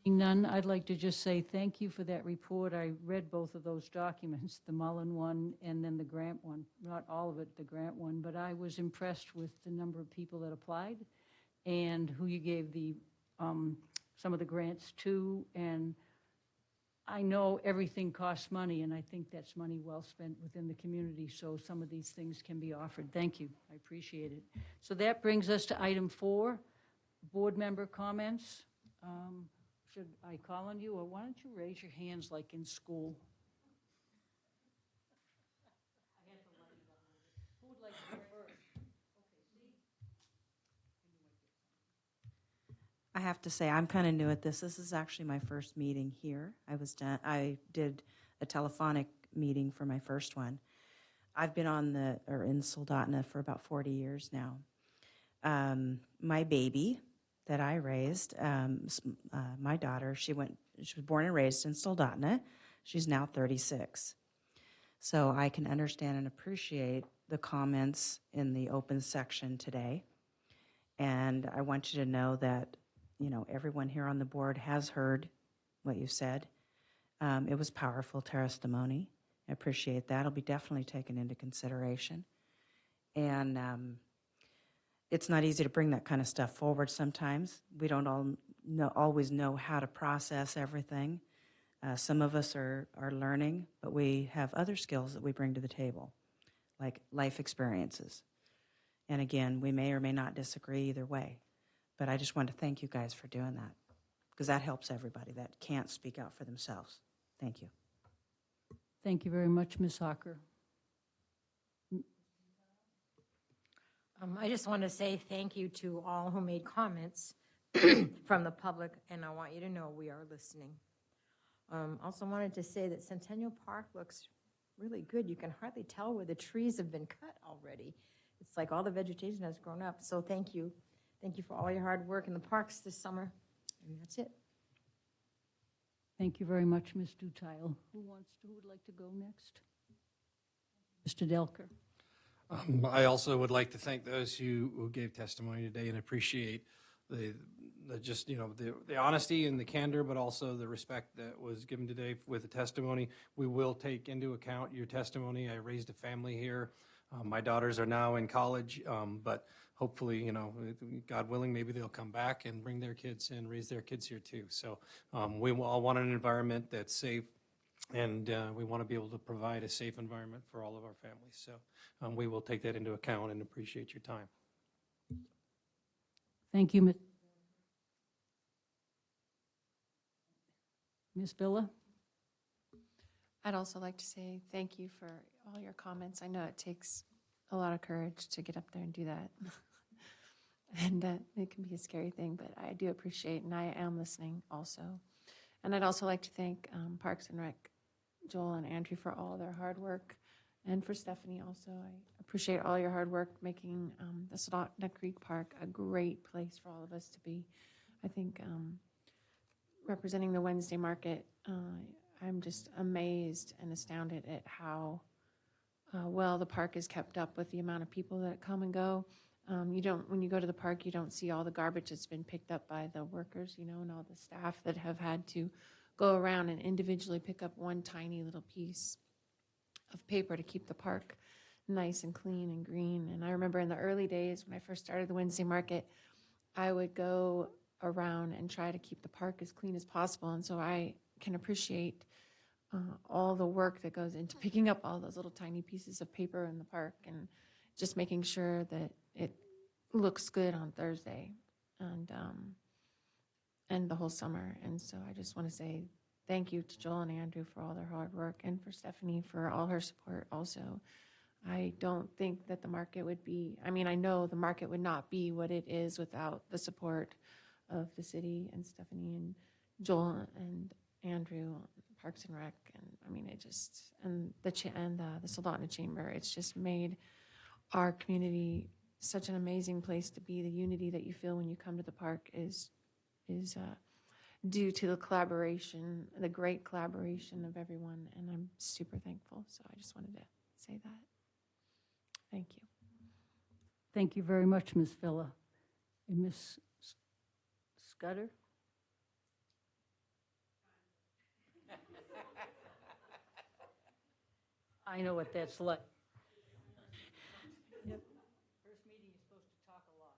Seeing none, I'd like to just say thank you for that report. I read both of those documents, the Mullen one and then the grant one. Not all of it, the grant one, but I was impressed with the number of people that applied and who you gave the some of the grants to. And I know everything costs money, and I think that's money well spent within the community, so some of these things can be offered. Thank you. I appreciate it. So that brings us to item 4, board member comments. Should I call on you, or why don't you raise your hands like in school? Who would like to go first? I have to say, I'm kind of new at this. This is actually my first meeting here. I did a telephonic meeting for my first one. I've been in Soldotna for about 40 years now. My baby that I raised, my daughter, she was born and raised in Soldotna. She's now 36. So I can understand and appreciate the comments in the open section today. And I want you to know that, everyone here on the board has heard what you said. It was powerful testimony. I appreciate that. It'll be definitely taken into consideration. And it's not easy to bring that kind of stuff forward sometimes. We don't always know how to process everything. Some of us are learning, but we have other skills that we bring to the table, like life experiences. And again, we may or may not disagree either way. But I just want to thank you guys for doing that, because that helps everybody that can't speak out for themselves. Thank you. Thank you very much, Ms. Hawker. I just want to say thank you to all who made comments from the public, and I want you to know we are listening. Also wanted to say that Centennial Park looks really good. You can hardly tell where the trees have been cut already. It's like all the vegetation has grown up. So thank you. Thank you for all your hard work in the parks this summer. And that's it. Thank you very much, Ms. Dutile. Who would like to go next? Mr. Delker. I also would like to thank those who gave testimony today and appreciate the honesty and the candor, but also the respect that was given today with the testimony. We will take into account your testimony. I raised a family here. My daughters are now in college, but hopefully, God willing, maybe they'll come back and bring their kids and raise their kids here too. So we all want an environment that's safe, and we want to be able to provide a safe environment for all of our families. So we will take that into account and appreciate your time. Thank you, Ms. Villa. I'd also like to say thank you for all your comments. I know it takes a lot of courage to get up there and do that. And it can be a scary thing, but I do appreciate, and I am listening also. And I'd also like to thank Parks and Rec, Joel and Andrew, for all their hard work, and for Stephanie also. I appreciate all your hard work making the Soldotna Creek Park a great place for all of us to be. I think representing the Wednesday market, I'm just amazed and astounded at how well the park is kept up with the amount of people that come and go. When you go to the park, you don't see all the garbage that's been picked up by the workers, and all the staff that have had to go around and individually pick up one tiny little piece of paper to keep the park nice and clean and green. And I remember in the early days when I first started the Wednesday market, I would go around and try to keep the park as clean as possible. And so I can appreciate all the work that goes into picking up all those little tiny pieces of paper in the park and just making sure that it looks good on Thursday and the whole summer. And so I just want to say thank you to Joel and Andrew for all their hard work, and for Stephanie for all her support also. I don't think that the market would be, I know the market would not be what it is without the support of the city and Stephanie and Joel and Andrew, Parks and Rec, and the Soldotna Chamber. It's just made our community such an amazing place to be. The unity that you feel when you come to the park is due to the collaboration, the great collaboration of everyone, and I'm super thankful. So I just wanted to say that. Thank you. Thank you very much, Ms. Villa. And Ms. Scudder? I know what that's like. Yep. First meeting, you're supposed to talk a lot.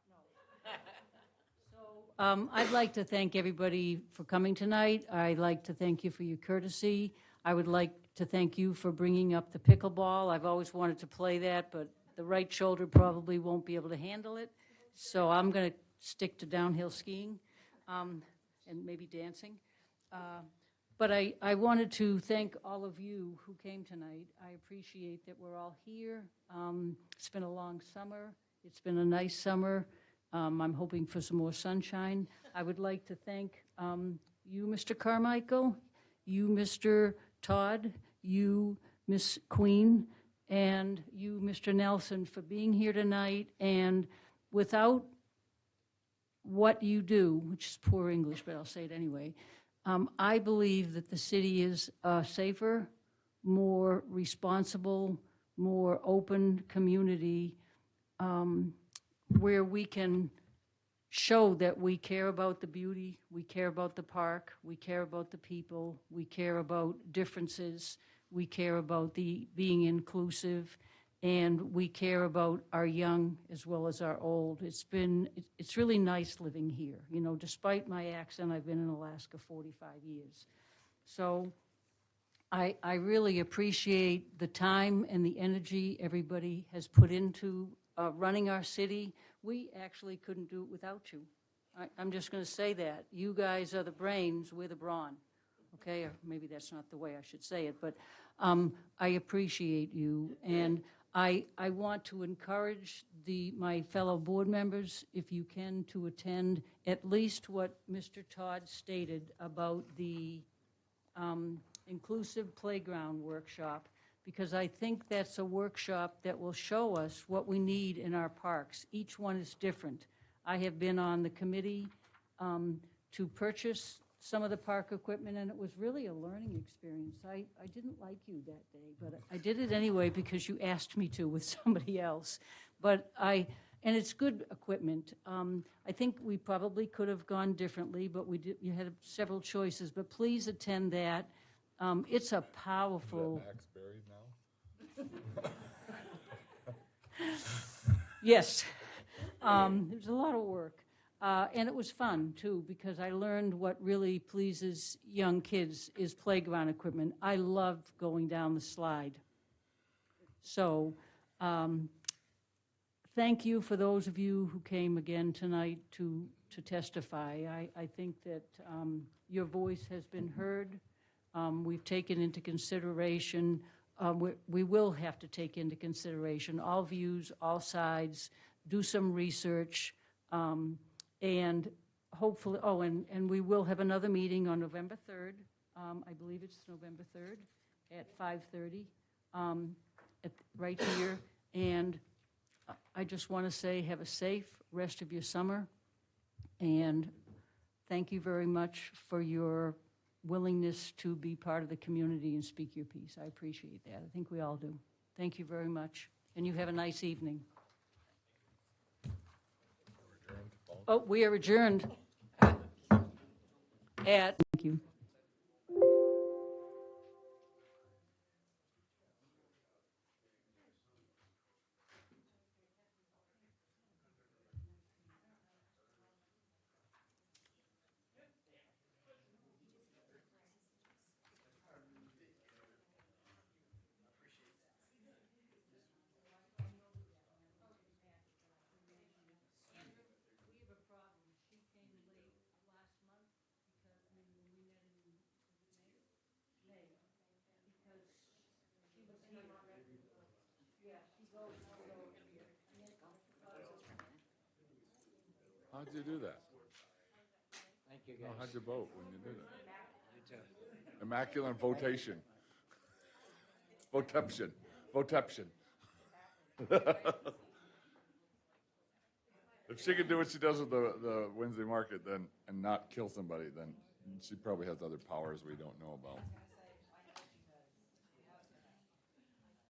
No. So I'd like to thank everybody for coming tonight. I'd like to thank you for your courtesy. I would like to thank you for bringing up the pickleball. I've always wanted to play that, but the right shoulder probably won't be able to handle it. So I'm going to stick to downhill skiing and maybe dancing. But I wanted to thank all of you who came tonight. I appreciate that we're all here. It's been a long summer. It's been a nice summer. I'm hoping for some more sunshine. I would like to thank you, Mr. Carmichael, you, Mr. Todd, you, Miss Queen, and you, Mr. Nelson, for being here tonight. And without what you do, which is poor English, but I'll say it anyway, I believe that the city is a safer, more responsible, more open community where we can show that we care about the beauty, we care about the park, we care about the people, we care about differences, we care about the being inclusive, and we care about our young as well as our old. It's really nice living here. You know, despite my accent, I've been in Alaska 45 years. So I really appreciate the time and the energy everybody has put into running our city. We actually couldn't do it without you. I'm just going to say that. You guys are the brains, we're the brawn. Okay, or maybe that's not the way I should say it, but I appreciate you. And I want to encourage my fellow board members, if you can, to attend at least what Mr. Todd stated about the inclusive playground workshop, because I think that's a workshop that will show us what we need in our parks. Each one is different. I have been on the committee to purchase some of the park equipment, and it was really a learning experience. I didn't like you that day, but I did it anyway because you asked me to with somebody else. And it's good equipment. I think we probably could have gone differently, but you had several choices. But please attend that. It's a powerful. Max buried now? Yes. It was a lot of work. And it was fun, too, because I learned what really pleases young kids is playground equipment. I love going down the slide. So thank you for those of you who came again tonight to testify. I think that your voice has been heard. We've taken into consideration, we will have to take into consideration all views, all sides, do some research, and hopefully, and we will have another meeting on November 3rd. I believe it's November 3rd at 5:30 right here. And I just want to say have a safe rest of your summer. And thank you very much for your willingness to be part of the community and speak your piece. I appreciate that. I think we all do. Thank you very much. And you have a nice evening. Oh, we are adjourned at, thank you. How'd you do that? Thank you, No, guys. how'd you vote when you did it? You too. Immaculate votation. Voteption. Voteption. If she could do what she does with the Wednesday market then and not kill somebody, then she probably has other powers we don't know about.